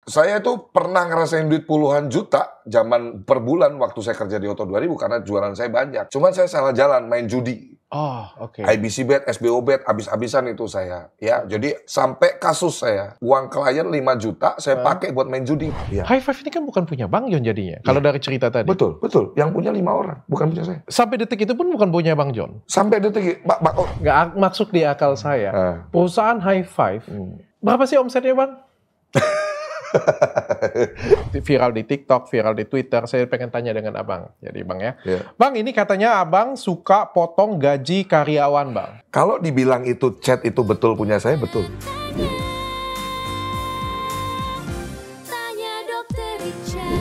Saya itu pernah ngerasain duit puluhan juta zaman per bulan waktu saya kerja di Oto 2000 karena jualan saya banyak. Cuman saya salah jalan, main judi. Oh, oke. IBC Bet, SBO Bet, habis-habisan itu saya. Ya, jadi sampai kasus saya. Uang klien 5 juta saya pakai buat main judi. Ya. High Five ini kan bukan punya Bang John jadinya. Kalau dari cerita tadi. Betul, betul. Yang punya 5 orang, bukan punya saya. Sampai detik itu pun bukan punya Bang John. Sampai detik, Nggak masuk di akal saya. Perusahaan High Five, berapa sih omsetnya Bang? Viral di TikTok, viral di Twitter. Saya pengen tanya dengan Abang. Jadi Bang ya. Bang, ini katanya Abang suka potong gaji karyawan Bang. Kalau dibilang itu chat itu betul punya saya, betul. Tanya Dokter Richard.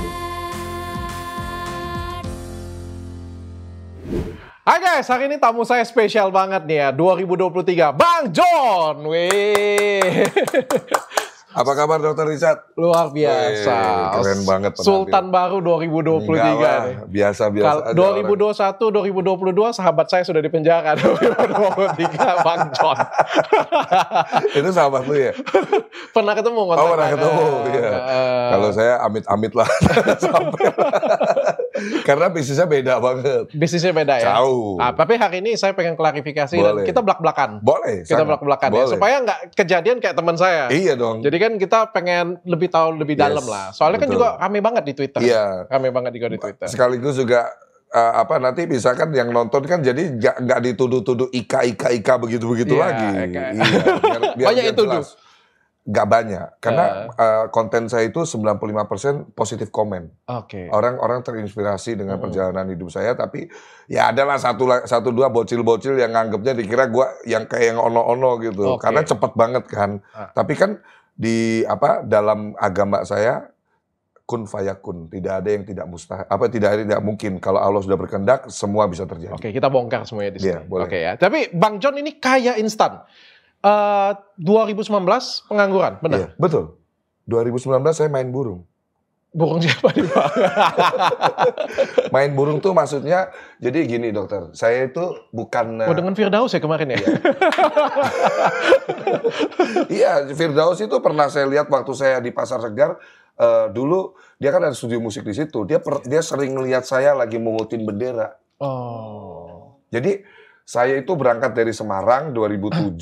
Hai guys, hari ini tamu saya spesial banget nih ya. 2023, Bang John. Wih. Apa kabar Dokter Richard? Luar biasa. Keren banget. Sultan baru 2023 nih. Biasa-biasa. 2021, 2022 sahabat saya sudah di penjara. 2023 Bang John. Itu sahabat lu ya? Pernah ketemu kontak? Oh, pernah ketemu. Iya. Kalau saya amit-amit lah. Sampai. Karena bisnisnya beda banget. Bisnisnya beda ya? Jauh. Tapi hari ini saya pengen klarifikasi dan kita belak-belakan. Boleh. Kita belak-belakan ya. Supaya nggak kejadian kayak teman saya. Iya dong. Jadi kan kita pengen lebih tahu lebih dalam lah. Soalnya kan juga rame banget di Twitter. Iya. Rame banget juga di Twitter. Sekaligus juga nanti misalkan yang nonton kan jadi nggak dituduh-tuduh ika begitu-begitu lagi. Iya. Biar banyak yang tuduh. Gak banyak, karena konten saya itu 95% positif komen. Oke. Orang-orang terinspirasi dengan perjalanan hidup saya, tapi ya adalah satu dua bocil-bocil yang nganggapnya dikira gua yang kayak yang ono-ono gitu. Karena cepet banget kan. Tapi kan di dalam agama saya kun fayakun, tidak ada yang tidak mustahil, tidak ada yang tidak mungkin. Kalau Allah sudah berkehendak, semua bisa terjadi. Oke, kita bongkar semuanya di sini. Iya, boleh. Oke ya. Tapi Bang John ini kaya instan. 2019 pengangguran, benar? Iya, betul. 2019 saya main burung. Burung siapa nih Bang? Main burung tuh maksudnya, jadi gini dokter, saya itu bukan... dengan Firdaus ya kemarin ya? Iya, Firdaus itu pernah saya lihat waktu saya di Pasar Segar, dulu dia kan ada studio musik di situ, dia sering melihat saya lagi mengutin bendera. Oh. Jadi saya itu berangkat dari Semarang 2007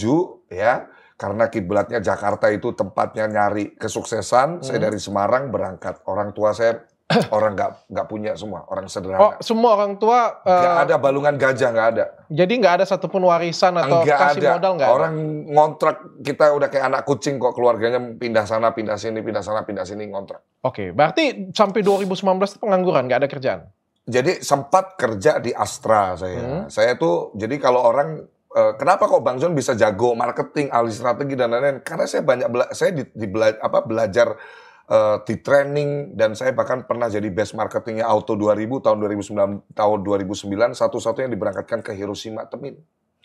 ya, karena kiblatnya Jakarta itu tempatnya nyari kesuksesan. Saya dari Semarang berangkat. Orang tua saya orang nggak punya semua, orang sederhana. Oh, semua orang tua nggak ada balungan gajah, nggak ada. Jadi nggak ada satupun warisan atau kasih modal nggak ada. Orang ngontrak, kita udah kayak anak kucing kok, keluarganya pindah sana, pindah sini, pindah sana, pindah sini ngontrak. Oke, berarti sampai 2019 itu pengangguran, nggak ada kerjaan. Jadi sempat kerja di Astra saya. Saya tuh, jadi kalau orang, kenapa kok Bang John bisa jago marketing, ahli strategi dan lain-lain? Karena saya banyak belajar di training, dan saya bahkan pernah jadi best marketingnya Auto 2000 tahun 2009, satu-satunya diberangkatkan ke Hiroshima Temin.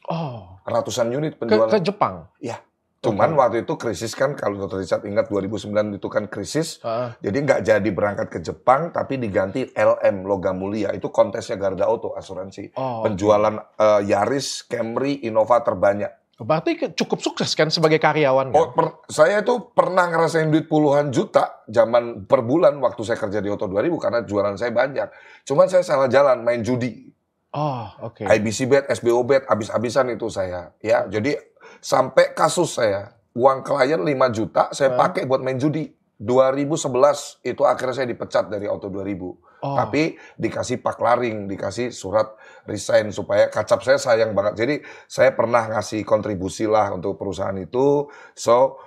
Oh. Ratusan unit penjualan. Ke Jepang? Iya. Cuman waktu itu krisis kan, kalau Dr. Richard ingat 2009 itu kan krisis, jadi nggak jadi berangkat ke Jepang, tapi diganti LM, Logam Mulia. Itu kontesnya Garda Auto, asuransi. Penjualan Yaris, Camry, Innova terbanyak. Berarti cukup sukses kan sebagai karyawan kan? Saya itu pernah ngerasain duit puluhan juta zaman per bulan waktu saya kerja di Oto 2000 karena jualan saya banyak. Cuman saya salah jalan, main judi. Oh, oke. IBC Bet, SBO Bet, habis-habisan itu saya. Ya, jadi sampai kasus saya. Uang klien 5 juta saya pakai buat main judi. 2011 itu akhirnya saya dipecat dari Auto 2000. Tapi dikasih paklaring, dikasih surat resign supaya kacap saya sayang banget. Jadi saya pernah ngasih kontribusi lah untuk perusahaan itu. So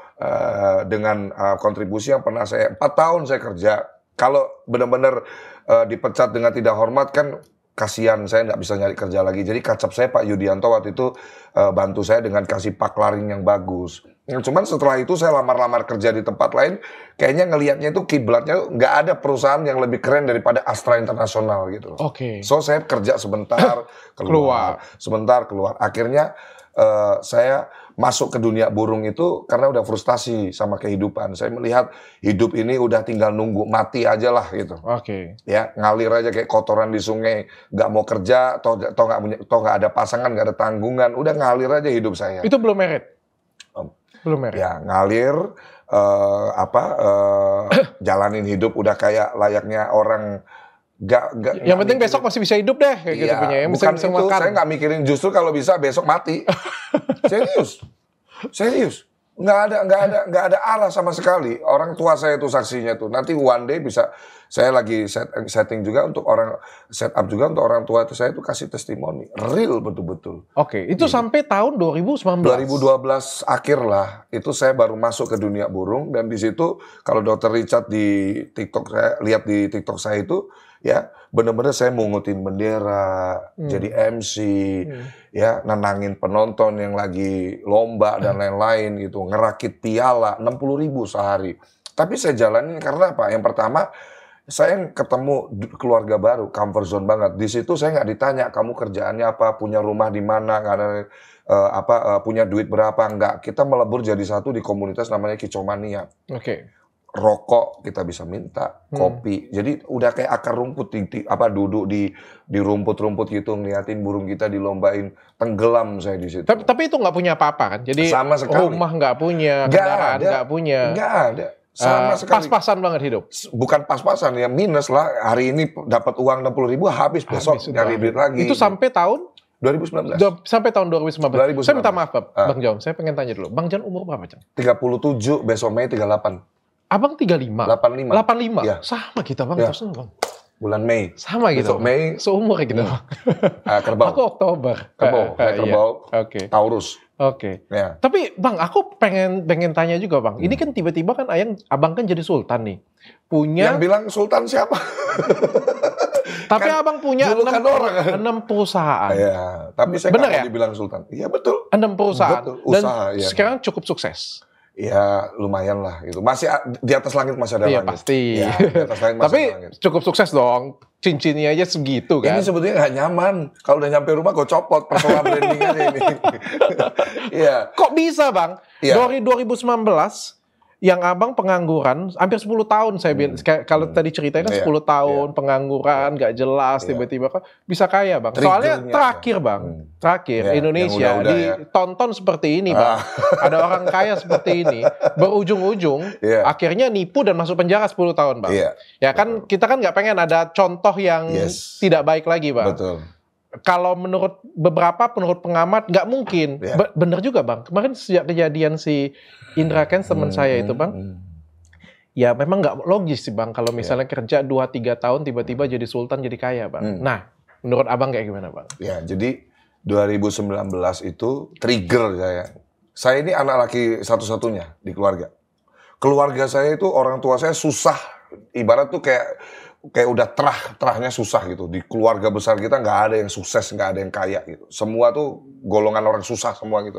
dengan kontribusi yang pernah 4 tahun saya kerja. Kalau benar-benar dipecat dengan tidak hormat kan kasihan, saya nggak bisa nyari kerja lagi. Jadi kacap saya Pak Yudianto waktu itu bantu saya dengan kasih paklaring yang bagus. Cuman setelah itu saya lamar-lamar kerja di tempat lain, kayaknya ngelihatnya itu kiblatnya nggak ada perusahaan yang lebih keren daripada Astra Internasional gitu. Oke. So saya kerja sebentar, keluar. Sebentar, keluar. Akhirnya saya masuk ke dunia burung itu karena udah frustasi sama kehidupan. Saya melihat hidup ini udah tinggal nunggu mati aja lah gitu. Oke. Ya, ngalir aja kayak kotoran di sungai, nggak mau kerja, toh nggak ada pasangan, nggak ada tanggungan, udah ngalir aja hidup saya. Itu belum married? Belum married. Ya, ngalir. jalanin hidup udah kayak layaknya orang Yang penting besok masih bisa hidup deh kayak gitu punya. Yang bukan bisa itu, makan. saya nggak mikirin justru kalau bisa besok mati. Serius. Nggak ada arah sama sekali. Orang tua saya itu saksinya tuh. Nanti one day bisa, saya lagi setting juga untuk setup juga untuk orang tua itu, saya tuh kasih testimoni. Real betul-betul. Oke, itu sampai tahun 2019. 2012 akhir lah, itu saya baru masuk ke dunia burung. Dan di situ, kalau Dr. Richard di TikTok, saya lihat di TikTok saya itu, ya benar-benar saya mungutin bendera, jadi MC, ya nenangin penonton yang lagi lomba dan lain-lain gitu, ngerakit piala 60.000 sehari. Tapi saya jalanin karena apa? Yang pertama, saya ketemu keluarga baru, comfort zone banget. Di situ saya nggak ditanya kamu kerjaannya apa, punya rumah di mana, nggak ada punya duit berapa, nggak. Kita melebur jadi satu di komunitas namanya Kicomania. Oke. Rokok kita bisa minta, kopi. Jadi udah kayak akar rumput duduk di rumput-rumput gitu ngeliatin burung kita dilombain, tenggelam saya di situ. Tapi itu nggak punya apa-apa kan? Jadi sama sekali. Rumah nggak punya, kendaraan nggak punya. Nggak ada. Sama sekali. Pas-pasan banget hidup. Bukan pas-pasan ya, minus lah. Hari ini dapat uang 60.000 habis besok nyari duit lagi. Itu sampai tahun 2019. Sampai tahun 2019. Saya minta maaf, Bang Jom. Saya pengen tanya dulu. Bang Jan umur berapa, Cang? 37, besok Mei 38. Abang 35? 85. 85? Ya. Sama kita, Bang. Ya. Terus, Bang. Bulan Mei. Sama gitu. Besok Mei. Seumur gitu, Bang. Kerbau. Aku Oktober. Kerbau. Kerbau. Iya. Oke. Taurus. Oke. Ya. Tapi Bang, aku pengen tanya juga, Bang. Ini kan tiba-tiba kan Abang kan jadi sultan nih. Punya. Yang bilang sultan siapa? Tapi kan Abang punya 6 perusahaan. Iya, tapi saya bener nggak ya? mau dibilang sultan. Iya betul. 6 perusahaan. Betul, usaha, dan iya. sekarang cukup sukses. Ya lumayan lah gitu. Masih di atas langit masih ada Iya langit. pasti. Ya, di atas langit masih Tapi ada langit. cukup sukses dong. Cincinnya aja segitu kan. Ini sebetulnya nggak nyaman. Kalau udah nyampe rumah gue copot personal branding aja ini. Iya. Kok bisa, Bang? Iya. Dari 2019 yang Abang pengangguran hampir 10 tahun saya bilang. Kalau tadi ceritanya kan 10 tahun pengangguran, nggak jelas, tiba-tiba kok bisa kaya, Bang. Soalnya terakhir, Bang. Terakhir Indonesia ditonton seperti ini, Bang. Ada orang kaya seperti ini, berujung-ujung akhirnya nipu dan masuk penjara 10 tahun, Bang. Ya kan kita kan nggak pengen ada contoh yang tidak baik lagi, Bang. Betul. Kalau menurut pengamat nggak mungkin. Bener juga, Bang. Kemarin sejak kejadian si Indra Kents teman saya itu, Bang. Ya memang nggak logis sih, Bang. Kalau misalnya kerja 2-3 tahun tiba-tiba jadi sultan, jadi kaya, Bang. Nah, menurut Abang kayak gimana, Bang? Ya, jadi 2019 itu trigger saya. Saya ini anak laki satu-satunya di keluarga. Keluarga saya itu orang tua saya susah. Ibarat tuh kayak udah terahnya susah gitu. Di keluarga besar kita nggak ada yang sukses, nggak ada yang kaya gitu. Semua tuh golongan orang susah semua gitu.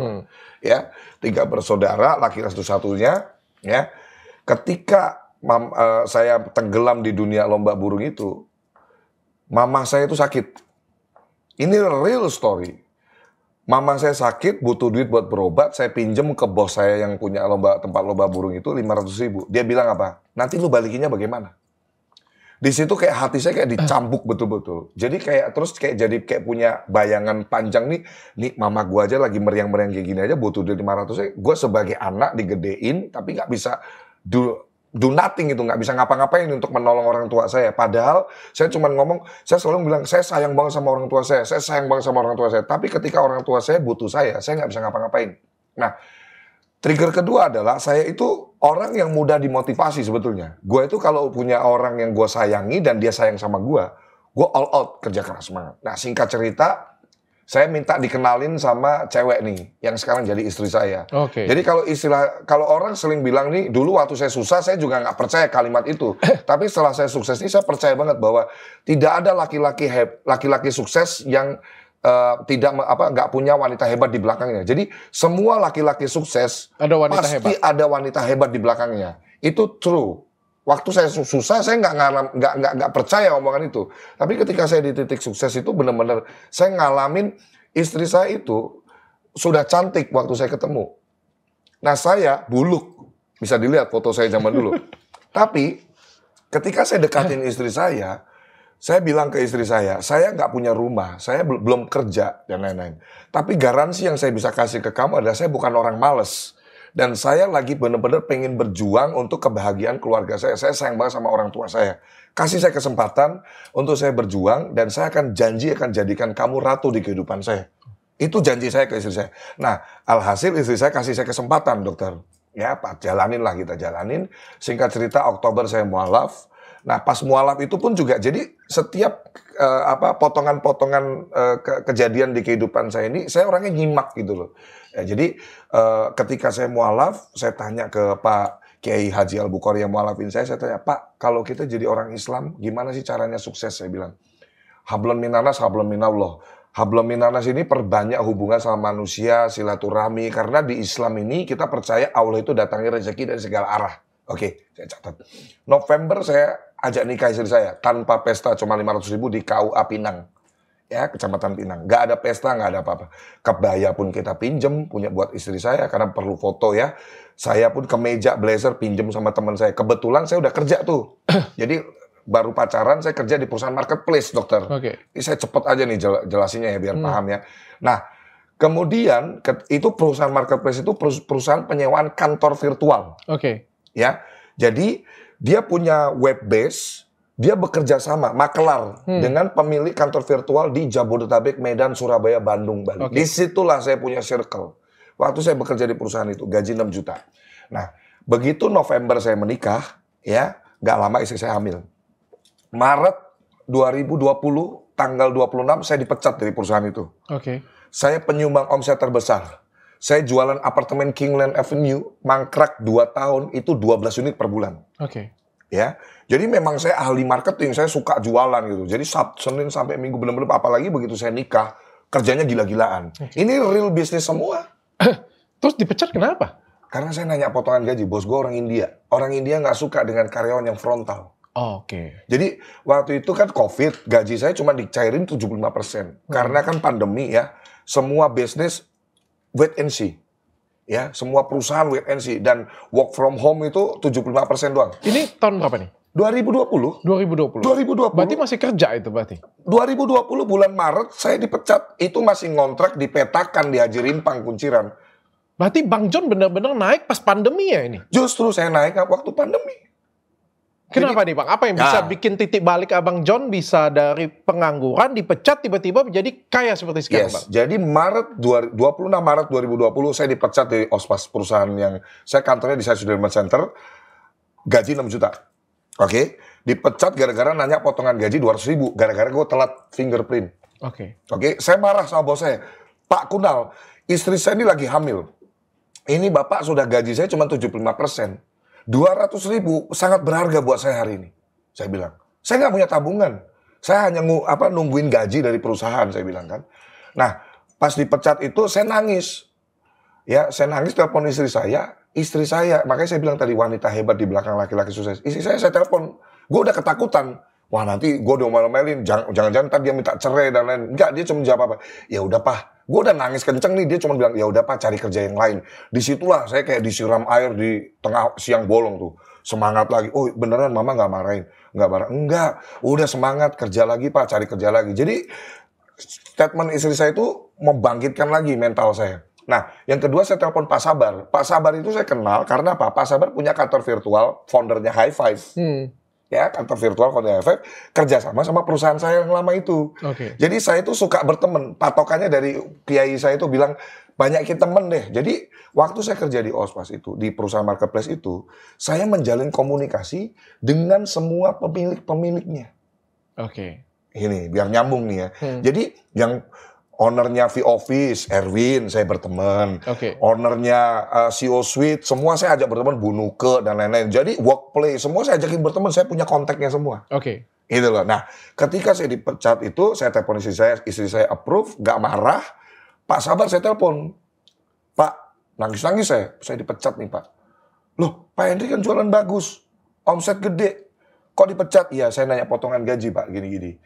Ya, 3 bersaudara, laki satu-satunya. Ya, ketika saya tenggelam di dunia lomba burung itu, mama saya itu sakit. Ini real story. Mama saya sakit, butuh duit buat berobat, saya pinjem ke bos saya yang punya tempat lomba burung itu 500.000. Dia bilang apa? Nanti lu balikinnya bagaimana? Di situ kayak hati saya kayak dicambuk betul-betul. Jadi kayak punya bayangan panjang nih mama gua aja lagi meriang-meriang kayak gini aja butuh duit 500. Gua sebagai anak digedein tapi nggak bisa do nothing gitu, nggak bisa ngapa-ngapain untuk menolong orang tua saya. Padahal saya cuma ngomong, saya selalu bilang saya sayang banget sama orang tua saya sayang banget sama orang tua saya. Tapi ketika orang tua saya butuh saya nggak bisa ngapa-ngapain. Nah, trigger kedua adalah saya itu orang yang mudah dimotivasi sebetulnya. Gue itu kalau punya orang yang gue sayangi dan dia sayang sama gue all out kerja keras banget. Nah, singkat cerita, saya minta dikenalin sama cewek nih yang sekarang jadi istri saya. Jadi kalau orang sering bilang nih, dulu waktu saya susah saya juga nggak percaya kalimat itu. Tapi setelah saya sukses ini saya percaya banget bahwa tidak ada laki-laki sukses yang nggak punya wanita hebat di belakangnya. Jadi semua laki-laki sukses pasti ada wanita hebat di belakangnya. Itu true. Waktu saya susah saya nggak percaya omongan itu. Tapi ketika saya di titik sukses itu benar-benar saya ngalamin istri saya itu sudah cantik waktu saya ketemu. Nah saya buluk, bisa dilihat foto saya zaman dulu. Tapi ketika saya dekatin istri saya bilang ke istri saya nggak punya rumah, saya belum kerja, dan lain-lain. Tapi garansi yang saya bisa kasih ke kamu adalah saya bukan orang malas. Dan saya lagi benar-benar pengen berjuang untuk kebahagiaan keluarga saya. Saya sayang banget sama orang tua saya. Kasih saya kesempatan untuk saya berjuang dan saya akan janji akan jadikan kamu ratu di kehidupan saya. Itu janji saya ke istri saya. Nah, alhasil istri saya kasih saya kesempatan, dokter. Ya, Pak, jalanin lah, kita jalanin. Singkat cerita, Oktober saya mualaf. Nah, pas mualaf itu pun juga, jadi setiap potongan-potongan kejadian di kehidupan saya ini, saya orangnya nyimak gitu loh. Ya, jadi ketika saya mualaf, saya tanya ke Pak Kiai Haji Al-Bukhari yang mualafin saya tanya, Pak, kalau kita jadi orang Islam, gimana sih caranya sukses? Saya bilang, hablum minanas, hablum minallah. Hablum minanas ini perbanyak hubungan sama manusia, silaturahmi. Karena di Islam ini kita percaya Allah itu datangnya rezeki dari segala arah. Oke, saya catat. November saya ajak nikah istri saya. Tanpa pesta, cuma 500.000 di KUA Pinang. Ya, Kecamatan Pinang. Nggak ada pesta, nggak ada apa-apa. Kebaya pun kita pinjem, punya buat istri saya, karena perlu foto ya. Saya pun kemeja, blazer, pinjem sama teman saya. Kebetulan saya udah kerja tuh. Jadi baru pacaran, saya kerja di perusahaan marketplace, dokter. Ini saya cepet aja nih jelasinnya ya, biar paham ya. Nah, kemudian itu perusahaan marketplace itu perusahaan penyewaan kantor virtual. Ya, jadi dia punya web base, dia bekerja sama, makelar dengan pemilik kantor virtual di Jabodetabek, Medan, Surabaya, Bandung, Bali. Disitulah saya punya circle. Waktu saya bekerja di perusahaan itu, gaji 6 juta. Nah, begitu November saya menikah, ya, nggak lama istri saya hamil. Maret 2020, tanggal 26, saya dipecat dari perusahaan itu. Saya penyumbang omset terbesar. Saya jualan apartemen Kingland Avenue, mangkrak 2 tahun, itu 12 unit per bulan. Ya, jadi memang saya ahli marketing, saya suka jualan gitu. Jadi Senin sampai Minggu benar-benar, apalagi begitu saya nikah, kerjanya gila-gilaan. Ini real bisnis semua. Terus dipecat kenapa? Karena saya nanya potongan gaji, bos gue orang India. Orang India nggak suka dengan karyawan yang frontal. Jadi waktu itu kan COVID, gaji saya cuma dicairin 75%. Karena kan pandemi ya, semua bisnis wait and see. Ya, semua perusahaan wait and see. Dan work from home itu 75% doang. Ini tahun berapa nih? 2020. 2020. Berarti masih kerja itu berarti? 2020 bulan Maret saya dipecat. Itu masih ngontrak dipetakan di Haji Rimpang, Kunciran. Berarti Bang John benar-benar naik pas pandemi ya ini? Justru saya naik waktu pandemi. Kenapa nih Bang? Apa yang bisa bikin titik balik Abang John bisa dari pengangguran, dipecat, tiba-tiba menjadi kaya seperti sekarang Bang? Jadi 26 Maret 2020 saya dipecat dari Ospas, perusahaan yang saya kantornya di Sudirman Center, gaji 6 juta. Dipecat gara-gara nanya potongan gaji 200.000, gara-gara gue telat fingerprint. Saya marah sama bos saya. Pak Kunal, istri saya ini lagi hamil. Ini bapak sudah gaji saya cuma 75%. 200.000 sangat berharga buat saya hari ini. Saya bilang, saya nggak punya tabungan. Saya hanya nungguin gaji dari perusahaan, saya bilang kan. Nah, pas dipecat itu saya nangis. Ya, saya nangis telepon istri saya, makanya saya bilang tadi wanita hebat di belakang laki-laki sukses. Istri saya telepon, gue udah ketakutan. Wah nanti gue udah ngomel-ngomelin, jangan-jangan ntar dia minta cerai dan lain. Enggak, dia cuma jawab apa? Ya udah Pak, gue udah nangis kenceng nih, dia cuma bilang ya udah Pak cari kerja yang lain. Disitulah saya kayak disiram air di tengah siang bolong tuh, semangat lagi. Oh beneran Mama nggak marahin, nggak marah? Enggak, udah semangat kerja lagi Pak, cari kerja lagi. Jadi statement istri saya itu membangkitkan lagi mental saya. Nah, yang kedua saya telepon Pak Sabar. Pak Sabar itu saya kenal karena apa? Pak Sabar punya kantor virtual, foundernya High Five. Ya, kantor virtual foundernya High Five, kerjasama sama perusahaan saya yang lama itu. Jadi saya itu suka berteman. Patokannya dari kiai saya itu bilang, banyakin temen deh. Jadi waktu saya kerja di Ospas itu, di perusahaan marketplace itu, saya menjalin komunikasi dengan semua pemilik-pemiliknya. Ini biar nyambung nih ya. Jadi yang ownernya V-Office, Erwin, saya berteman. Ownernya CEO Suite, semua saya ajak berteman, Bunuke, dan lain-lain. Jadi workplace, semua saya ajakin berteman, saya punya kontaknya semua. Gitu loh. Nah, ketika saya dipecat itu, saya telepon istri saya approve, gak marah. Pak Sabar saya telepon. Pak, nangis-nangis saya dipecat nih Pak. Loh, Pak Hendri kan jualan bagus, omset gede. Kok dipecat? Iya, saya nanya potongan gaji Pak, gini-gini.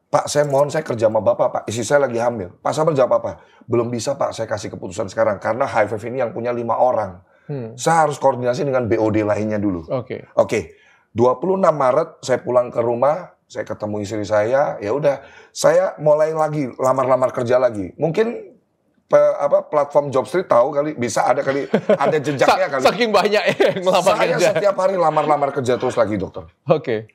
Pak, saya mohon saya kerja sama Bapak, Pak. Istri saya lagi hamil. Pak Sabar jawab apa? Belum bisa, Pak. Saya kasih keputusan sekarang. Karena High Five ini yang punya 5 orang. Saya harus koordinasi dengan BOD lainnya dulu. 26 Maret saya pulang ke rumah. Saya ketemu istri saya. Ya udah, saya mulai lagi lamar-lamar kerja lagi. Mungkin platform Jobstreet tahu kali, bisa ada kali, ada jejaknya kali. Saking banyak yang ngelamar kerja. Saya setiap hari lamar kerja terus lagi, dokter. Oke.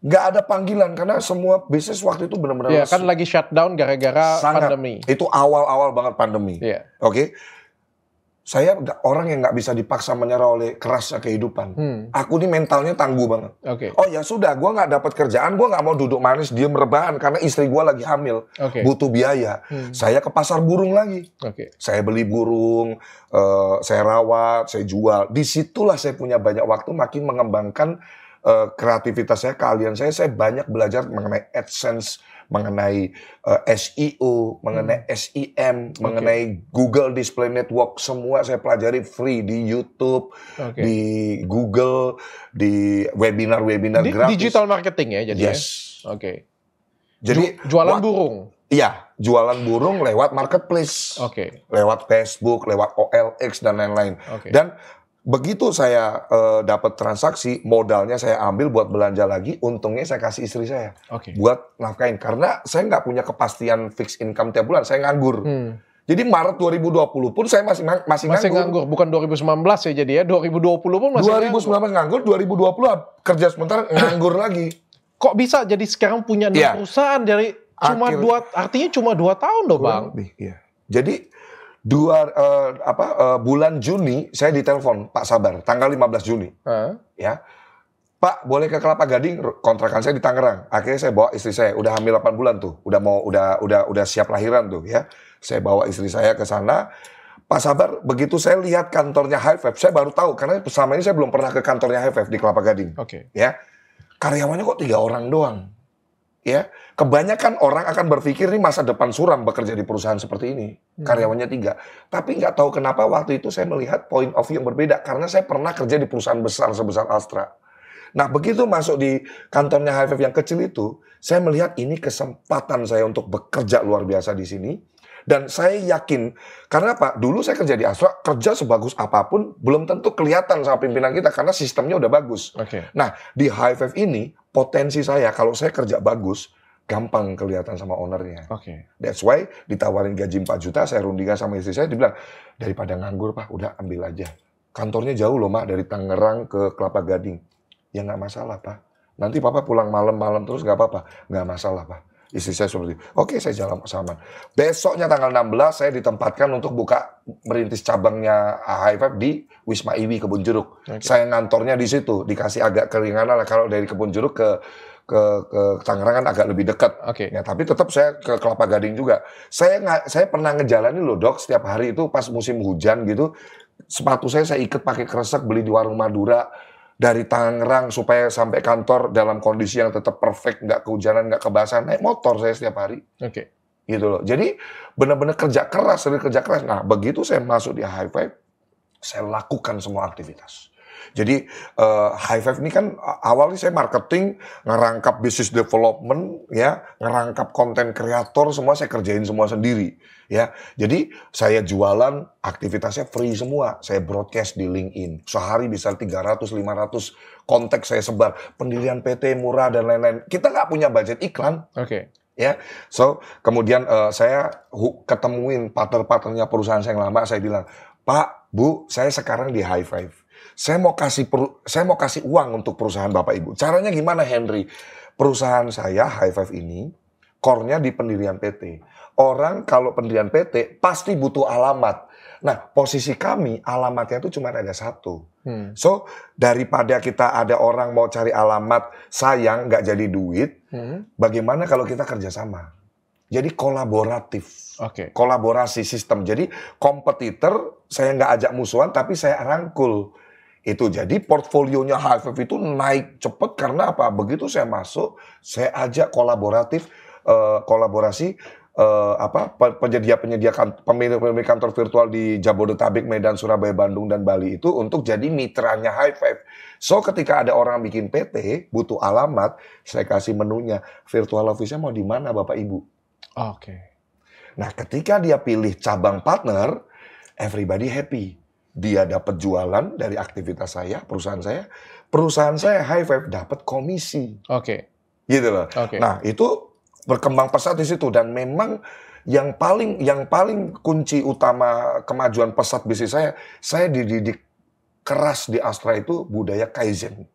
Nggak ada panggilan karena semua bisnis waktu itu benar-benar Iya, kan lagi shutdown gara-gara pandemi. Itu awal-awal banget pandemi. Iya. Oke. Saya orang yang nggak bisa dipaksa menyerah oleh kerasnya kehidupan. Aku ini mentalnya tangguh banget. Oke. Oh ya sudah, gue nggak dapat kerjaan, gue nggak mau duduk manis diem rebahan karena istri gue lagi hamil, butuh biaya. Saya ke pasar burung lagi. Saya beli burung, saya rawat, saya jual. Disitulah saya punya banyak waktu makin mengembangkan kreativitas saya, keahlian saya banyak belajar mengenai AdSense, mengenai SEO, mengenai SEM, mengenai Google Display Network, semua saya pelajari free di YouTube, di Google, di webinar-webinar gratis. Digital marketing ya jadi. Yes. Oke. Jadi jualan burung. Iya, jualan burung lewat marketplace, lewat Facebook, lewat OLX dan lain-lain. Dan begitu saya dapat transaksi, modalnya saya ambil buat belanja lagi, untungnya saya kasih istri saya buat nafkahin. Karena saya nggak punya kepastian fixed income tiap bulan, saya nganggur. Jadi Maret 2020 pun saya masih nganggur. Bukan 2019 ya jadi ya, 2020 pun masih 2019 nganggur, 2020 kerja sebentar nganggur lagi. Kok bisa jadi sekarang punya perusahaan dari artinya cuma 2 tahun loh Bang. Jadi bulan Juni saya ditelepon Pak Sabar tanggal 15 Juni. Ya. Pak, boleh ke Kelapa Gading, kontrakan saya di Tangerang. Akhirnya saya bawa istri saya, udah hamil 8 bulan tuh. Udah siap lahiran tuh ya. Saya bawa istri saya ke sana. Pak Sabar, begitu saya lihat kantornya High Five, saya baru tahu karena selama ini saya belum pernah ke kantornya High Five di Kelapa Gading. Ya. Karyawannya kok 3 orang doang. Ya, kebanyakan orang akan berpikir ini masa depan suram bekerja di perusahaan seperti ini. Karyawannya 3. Tapi nggak tahu kenapa waktu itu saya melihat point of view yang berbeda. Karena saya pernah kerja di perusahaan besar sebesar Astra. Nah, begitu masuk di kantornya High Five yang kecil itu, saya melihat ini kesempatan saya untuk bekerja luar biasa di sini. Dan saya yakin, karena apa? Dulu saya kerja di Astra, kerja sebagus apapun, belum tentu kelihatan sama pimpinan kita, karena sistemnya udah bagus. Nah, di High Five ini, potensi saya, kalau saya kerja bagus, gampang kelihatan sama ownernya. That's why, ditawarin gaji 4 juta, saya rundingan sama istri saya, dibilang, daripada nganggur Pak, udah ambil aja. Kantornya jauh loh Mak, dari Tangerang ke Kelapa Gading. Ya nggak masalah Pak. Nanti Papa pulang malam-malam terus nggak apa-apa. Nggak masalah Pak. Istri saya seperti itu. Oke, saya jalan sama. Besoknya tanggal 16 saya ditempatkan untuk merintis cabangnya High Five di Wisma Iwi Kebun Jeruk. Saya ngantornya di situ, dikasih agak keringanan lah kalau dari Kebun Jeruk ke Tangerang kan agak lebih dekat. Ya, tapi tetap saya ke Kelapa Gading juga. Saya pernah ngejalanin loh Dok, setiap hari itu pas musim hujan gitu, sepatu saya ikat pakai kresek beli di warung Madura. Dari Tangerang supaya sampai kantor dalam kondisi yang tetap perfect, nggak kehujanan, nggak kebasahan, naik motor saya setiap hari. Gitu loh. Jadi benar-benar kerja keras. Nah, begitu saya masuk di High Five, saya lakukan semua aktivitas. Jadi High Five ini kan awalnya saya marketing, ngerangkap business development, ya, ngerangkap konten kreator, semua saya kerjain semua sendiri. Ya, jadi saya jualan, aktivitasnya free semua. Saya broadcast di LinkedIn. Sehari bisa 300-500 kontak saya sebar. Pendirian PT murah dan lain-lain. Kita nggak punya budget iklan. Ya, so kemudian saya ketemuin partner-partnernya perusahaan saya yang lama. Saya bilang, Pak, Bu, saya sekarang di High Five. Saya mau kasih uang untuk perusahaan Bapak Ibu. Caranya gimana, Henry? Perusahaan saya High Five ini core-nya di pendirian PT. Orang kalau pendirian PT pasti butuh alamat. Nah, posisi kami alamatnya itu cuma ada 1. So, daripada kita ada orang mau cari alamat sayang nggak jadi duit, bagaimana kalau kita kerjasama? Jadi kolaboratif, kolaborasi sistem. Jadi kompetitor saya nggak ajak musuhan, tapi saya rangkul. Itu jadi portfolionya High Five itu naik cepat karena apa? Begitu saya masuk, saya ajak kolaborasi penyedia pemilik kantor virtual di Jabodetabek, Medan, Surabaya, Bandung, dan Bali itu untuk jadi mitranya High Five. So ketika ada orang bikin PT butuh alamat, saya kasih menunya. Virtual office-nya mau di mana Bapak Ibu? Nah ketika dia pilih cabang partner, everybody happy. Dia dapat jualan dari aktivitas saya, perusahaan saya High Five dapat komisi. Gitu loh. Nah itu berkembang pesat di situ dan memang yang paling kunci utama kemajuan pesat bisnis saya dididik keras di Astra itu budaya Kaizen.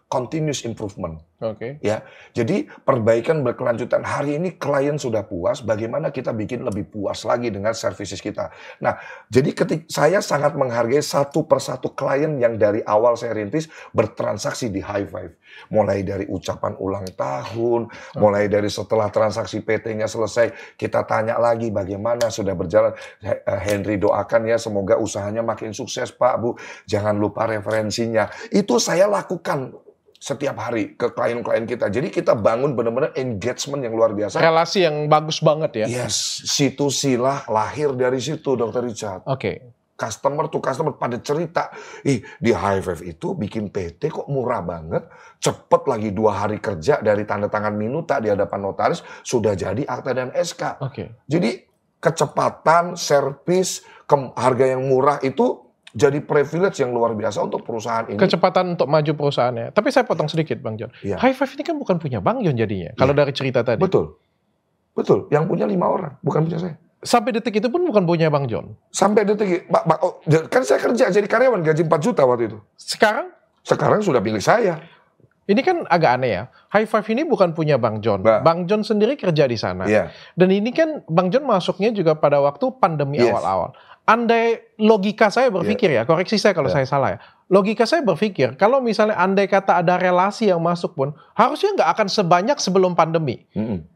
Continuous improvement. Oke. Ya, jadi perbaikan berkelanjutan. Hari ini klien sudah puas, bagaimana kita bikin lebih puas lagi dengan services kita. Nah, jadi saya sangat menghargai satu persatu klien yang dari awal saya rintis bertransaksi di High Five. Mulai dari ucapan ulang tahun, mulai dari setelah transaksi PT-nya selesai, kita tanya lagi bagaimana sudah berjalan. Henry doakan ya, semoga usahanya makin sukses Pak, Bu. Jangan lupa referensinya. Itu saya lakukan setiap hari ke klien-klien kita. Jadi kita bangun benar-benar engagement yang luar biasa. Relasi yang bagus banget ya. Yes, situ sila lahir dari situ, Dr. Richard. Oke. Customer to customer pada cerita, di High Five itu bikin PT kok murah banget, cepet lagi 2 hari kerja dari tanda tangan minuta di hadapan notaris, sudah jadi akta dan SK. Oke. Jadi kecepatan, servis, harga yang murah itu jadi privilege yang luar biasa untuk perusahaan ini. Kecepatan untuk maju perusahaannya. Tapi saya potong sedikit, Bang John. Iya. High Five ini kan bukan punya Bang John jadinya. Kalau dari cerita tadi. Betul. Betul. Yang punya 5 orang, bukan punya saya. Sampai detik itu pun bukan punya Bang John. Sampai detik, kan saya kerja jadi karyawan, gaji 4 juta waktu itu. Sekarang Sudah pilih saya. ini kan agak aneh ya. High Five ini bukan punya Bang John. Bang John sendiri kerja di sana. Iya. Dan ini kan Bang John masuknya juga pada waktu pandemi Yes. awal-awal. Andai logika saya berpikir ya, koreksi saya kalau saya salah ya. Logika saya berpikir, kalau misalnya andai kata ada relasi yang masuk pun, harusnya nggak akan sebanyak sebelum pandemi.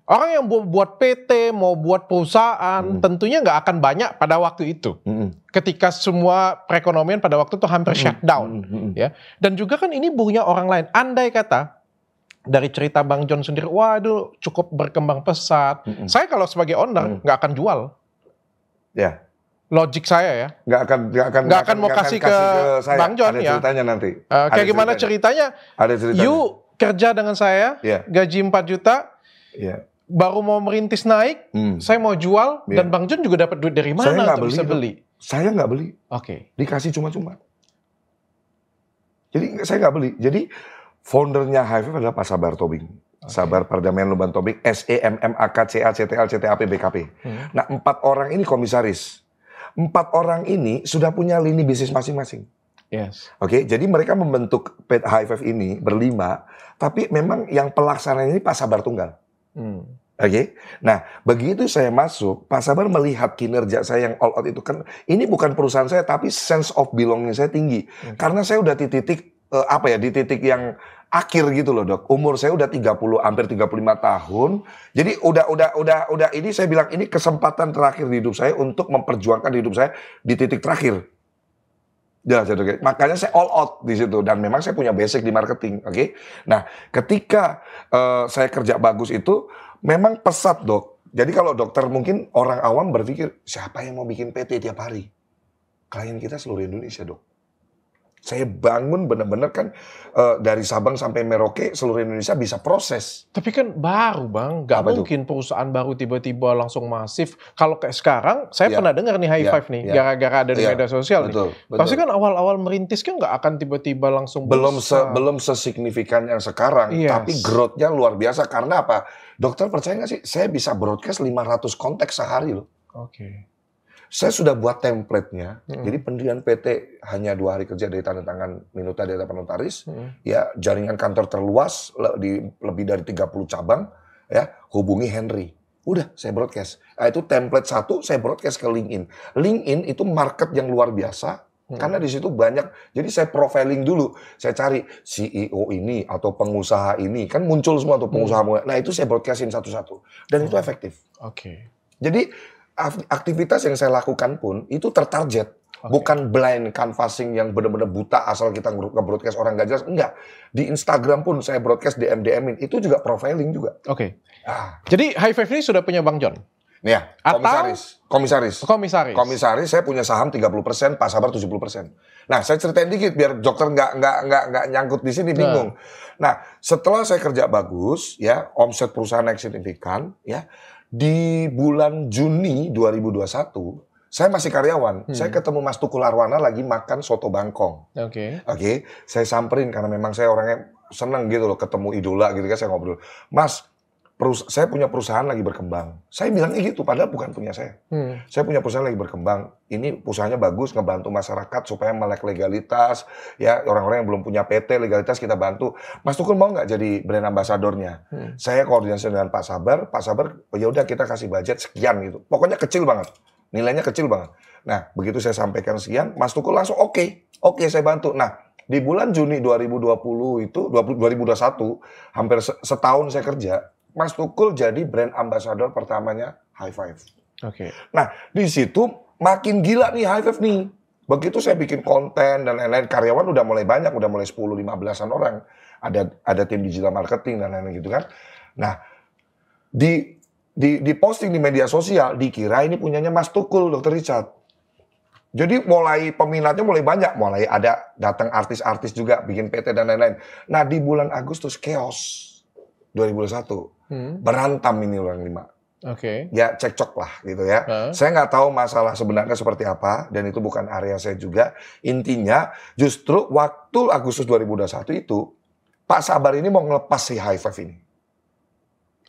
Orang yang buat PT, mau buat perusahaan, tentunya nggak akan banyak pada waktu itu. Ketika semua perekonomian pada waktu itu hampir shutdown. Ya. Dan juga kan ini punya orang lain. Andai kata, dari cerita Bang John sendiri, waduh cukup berkembang pesat. Saya kalau sebagai owner, nggak akan jual. Ya. Logik saya ya. Nggak akan mau kasih ke saya. Bang John ada ya. ceritanya nanti. Kayak gimana ceritanya? Ada ceritanya. You kerja dengan saya, gaji 4 juta, baru mau merintis naik, saya mau jual, dan Bang John juga dapat duit dari mana untuk bisa beli? Saya nggak beli. Oke. Dikasih cuma-cuma. Jadi saya nggak beli. Jadi foundernya High Five adalah Pak Sabar Tobing. Sabar Perdamaian Luban Tobing, SEMMAKCACTL CTAP Nah 4 orang ini komisaris. 4 orang ini sudah punya lini bisnis masing-masing. Yes. Oke, jadi mereka membentuk High Five ini berlima, tapi memang yang pelaksananya ini Pak Sabar tunggal. Oke, nah begitu saya masuk, Pak Sabar melihat kinerja saya yang all out itu kan, ini bukan perusahaan saya, tapi sense of belonging saya tinggi, karena saya udah di titik di titik yang akhir gitu loh Dok. Umur saya udah hampir 35 tahun. Jadi udah ini saya bilang ini kesempatan terakhir di hidup saya untuk memperjuangkan hidup saya di titik terakhir. Ya, makanya saya all out di situ dan memang saya punya basic di marketing, oke. Nah, ketika saya kerja bagus itu memang pesat Dok. Jadi kalau dokter mungkin orang awam berpikir siapa yang mau bikin PT tiap hari? Klien kita seluruh Indonesia Dok. Saya bangun benar-benar kan dari Sabang sampai Merauke seluruh Indonesia bisa proses. Tapi kan baru Bang, nggak mungkin perusahaan baru tiba-tiba langsung masif. Kalau kayak sekarang, saya pernah dengar nih High Five nih, gara-gara ada di media sosial nih. Pasti kan awal-awal merintis kan nggak akan tiba-tiba langsung belum sesignifikan yang sekarang, tapi growth-nya luar biasa. Karena apa? Dokter percaya nggak sih? Saya bisa broadcast 500 konteks sehari loh. Oke. Saya sudah buat template-nya. Jadi pendirian PT hanya 2 hari kerja dari tanda tangan minuta di hadapan notaris. Ya, jaringan kantor terluas di lebih dari 30 cabang. Ya, hubungi Henry. Udah, saya broadcast. Nah, itu template 1 saya broadcast ke LinkedIn. LinkedIn itu market yang luar biasa. Karena di situ banyak. Jadi saya profiling dulu. Saya cari CEO ini atau pengusaha ini. Kan muncul semua tuh pengusaha. Nah, itu saya broadcastin satu-satu. Dan itu efektif. Oke. Jadi aktivitas yang saya lakukan pun itu tertarget. Bukan blind canvassing yang benar-benar buta asal kita nge-broadcast orang gak jelas. Enggak. Di Instagram pun saya broadcast DM-in. Itu juga profiling juga. Oke. Jadi High Five ini sudah punya Bang John? Ya, komisaris. Komisaris saya punya saham 30%, Pak Sabar 70%. Nah, saya ceritain dikit biar dokter nggak nyangkut di sini bingung. Nah, setelah saya kerja bagus, ya, omset perusahaan naik signifikan, ya. Di bulan Juni 2021, saya masih karyawan. Saya ketemu Mas Tukul Arwana lagi makan soto Bangkong. Oke. Saya samperin karena memang saya orangnya seneng gitu loh ketemu idola gitu kan, saya ngobrol. Mas, saya punya perusahaan lagi berkembang. Saya bilangnya gitu, padahal bukan punya saya. Saya punya perusahaan lagi berkembang. Ini usahanya bagus, ngebantu masyarakat supaya melek legalitas. Ya, orang-orang yang belum punya PT, legalitas kita bantu. Mas Tukul mau nggak jadi brand ambasadornya? Saya koordinasi dengan Pak Sabar. Pak Sabar, oh ya udah kita kasih budget sekian gitu. Pokoknya kecil banget. Nilainya kecil banget. Nah, begitu saya sampaikan sekian, Mas Tukul langsung oke, saya bantu. Nah, di bulan Juni 2020 itu, 2021, hampir setahun saya kerja, Mas Tukul jadi brand ambassador pertamanya High Five. Oke. Nah, di situ makin gila nih High Five nih. Begitu saya bikin konten dan lain-lain, karyawan udah mulai banyak, udah mulai 10-15an orang. Ada tim digital marketing dan lain-lain gitu kan. Nah, di posting di media sosial, dikira ini punyanya Mas Tukul, Dr. Richard. Jadi mulai peminatnya mulai banyak, mulai ada datang artis-artis juga, bikin PT dan lain-lain. Nah, di bulan Agustus chaos 2021. Berantem ini orang 5. Oke. Ya cekcok lah gitu ya. Saya nggak tahu masalah sebenarnya seperti apa dan itu bukan area saya juga. Intinya justru waktu Agustus 2021 itu Pak Sabar ini mau ngelepas si High Five ini.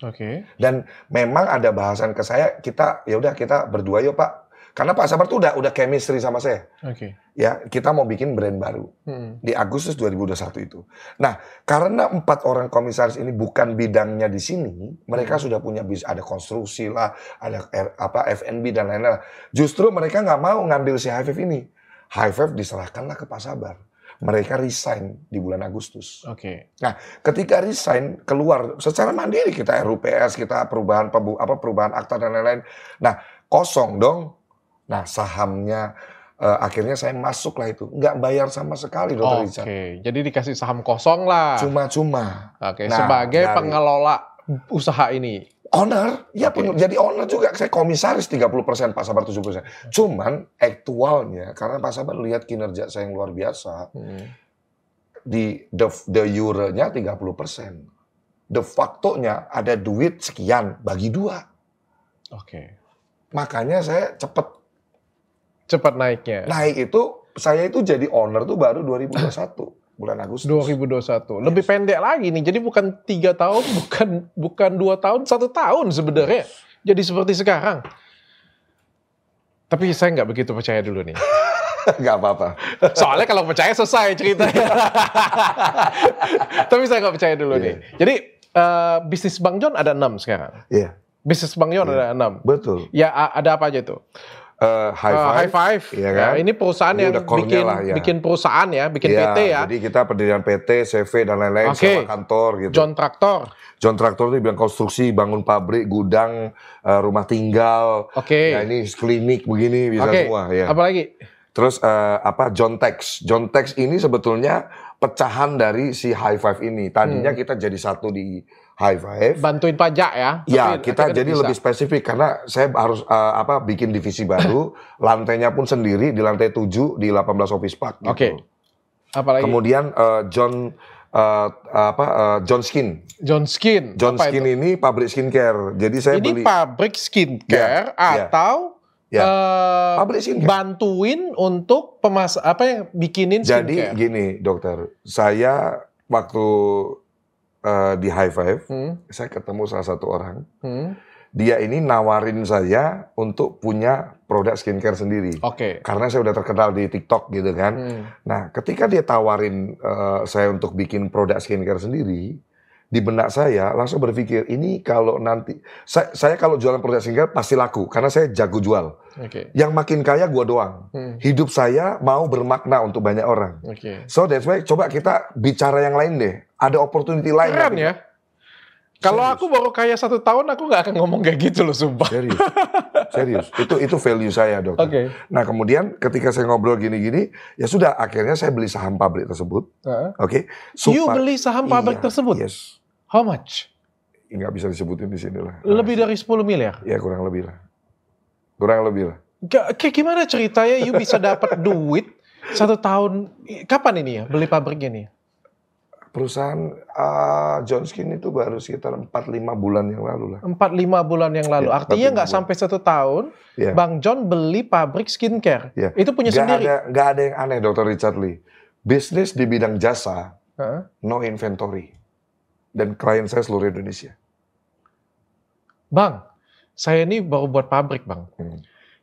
Oke. Dan memang ada bahasan ke saya, kita ya udah kita berdua yuk Pak. Karena Pak Sabar tuh udah chemistry sama saya. Oke. Ya, kita mau bikin brand baru. Di Agustus 2021 itu. Nah, karena 4 orang komisaris ini bukan bidangnya di sini, mereka sudah punya ada konstruksi lah, ada F&B dan lain-lain. Justru mereka nggak mau ngambil si High Five ini. High Five diserahkanlah ke Pak Sabar. Mereka resign di bulan Agustus. Oke. Nah, ketika resign keluar secara mandiri kita RUPS, kita perubahan akta dan lain-lain. Nah, kosong dong. Nah, sahamnya akhirnya saya masuk lah itu. Nggak bayar sama sekali, Dr. Richard. Oke, jadi dikasih saham kosong lah. Cuma-cuma. Oke, sebagai pengelola usaha ini. Owner, ya jadi owner juga. Saya komisaris 30%, Pak Sabar 70%. Cuman aktualnya, karena Pak Sabar lihat kinerja saya yang luar biasa, di the euro-nya 30%. De facto-nya ada duit sekian, bagi 2. Oke. Makanya saya Cepat naiknya. Naik itu, saya itu jadi owner tuh baru 2021, bulan Agustus. 2021. Lebih pendek lagi nih. Jadi bukan 3 tahun, bukan 2 tahun, 1 tahun sebenarnya. Jadi seperti sekarang. Tapi saya nggak begitu percaya dulu nih. Nggak apa-apa. Soalnya kalau percaya selesai ceritanya. Tapi saya nggak percaya dulu nih. Jadi bisnis Bang John ada 6 sekarang. Iya. Bisnis Bang John ada 6. Betul. Ya ada apa aja itu? High Five. Ya kan? Ini perusahaan ini yang bikin perusahaan ya, bikin PT ya. Jadi kita pendirian PT, CV dan lain-lain, sewa kantor gitu. John Traktor itu bilang konstruksi, bangun pabrik, gudang, rumah tinggal. Ya ini klinik begini bisa semua ya. Apalagi? Terus John Tex. John Tex ini sebetulnya pecahan dari si High Five ini. Tadinya kita jadi satu di High Five. Bantuin pajak ya? Ya, kita jadi lebih spesifik karena saya harus bikin divisi baru, lantainya pun sendiri di lantai 7 di 18 Office Park. Gitu. Oke. Apalagi? Kemudian John Skin. John Skin ini pabrik skincare. Jadi saya beli. Ini pabrik skincare atau pabrik skincare. Bantuin untuk bikinin skincare. Jadi gini, dokter, saya waktu di High Five, saya ketemu salah satu orang. Dia ini nawarin saya untuk punya produk skincare sendiri. Karena saya udah terkenal di TikTok gitu kan. Nah, ketika dia tawarin saya untuk bikin produk skincare sendiri, di benak saya langsung berpikir, ini kalau nanti saya kalau jualan produk skincare pasti laku karena saya jago jual. Yang makin kaya gua doang. Hidup saya mau bermakna untuk banyak orang. So that's why coba kita bicara yang lain deh. Ada opportunity lain. Keren ya. Kalau aku baru kaya 1 tahun, aku nggak akan ngomong kayak gitu loh, sumpah. Serius. Itu value saya, dokter. Nah, kemudian ketika saya ngobrol gini-gini, ya sudah, akhirnya saya beli saham pabrik tersebut. You beli saham pabrik tersebut? Yes. How much? Nggak bisa disebutin di sini lah. Lebih dari 10 miliar? Ya, kurang lebih lah. Kurang lebih lah. Kayak gimana ceritanya you bisa dapat duit 1 tahun? Kapan ini ya beli pabriknya nih? Perusahaan John Skin itu baru sekitar 4-5 bulan yang lalu lah. 4-5 bulan yang lalu. Artinya nggak sampai 1 tahun, Bang John beli pabrik skincare. Itu punya sendiri. Nggak ada yang aneh, Dr. Richard Lee. Bisnis di bidang jasa, no inventory. Dan klien saya seluruh Indonesia. Bang, saya ini baru buat pabrik, Bang.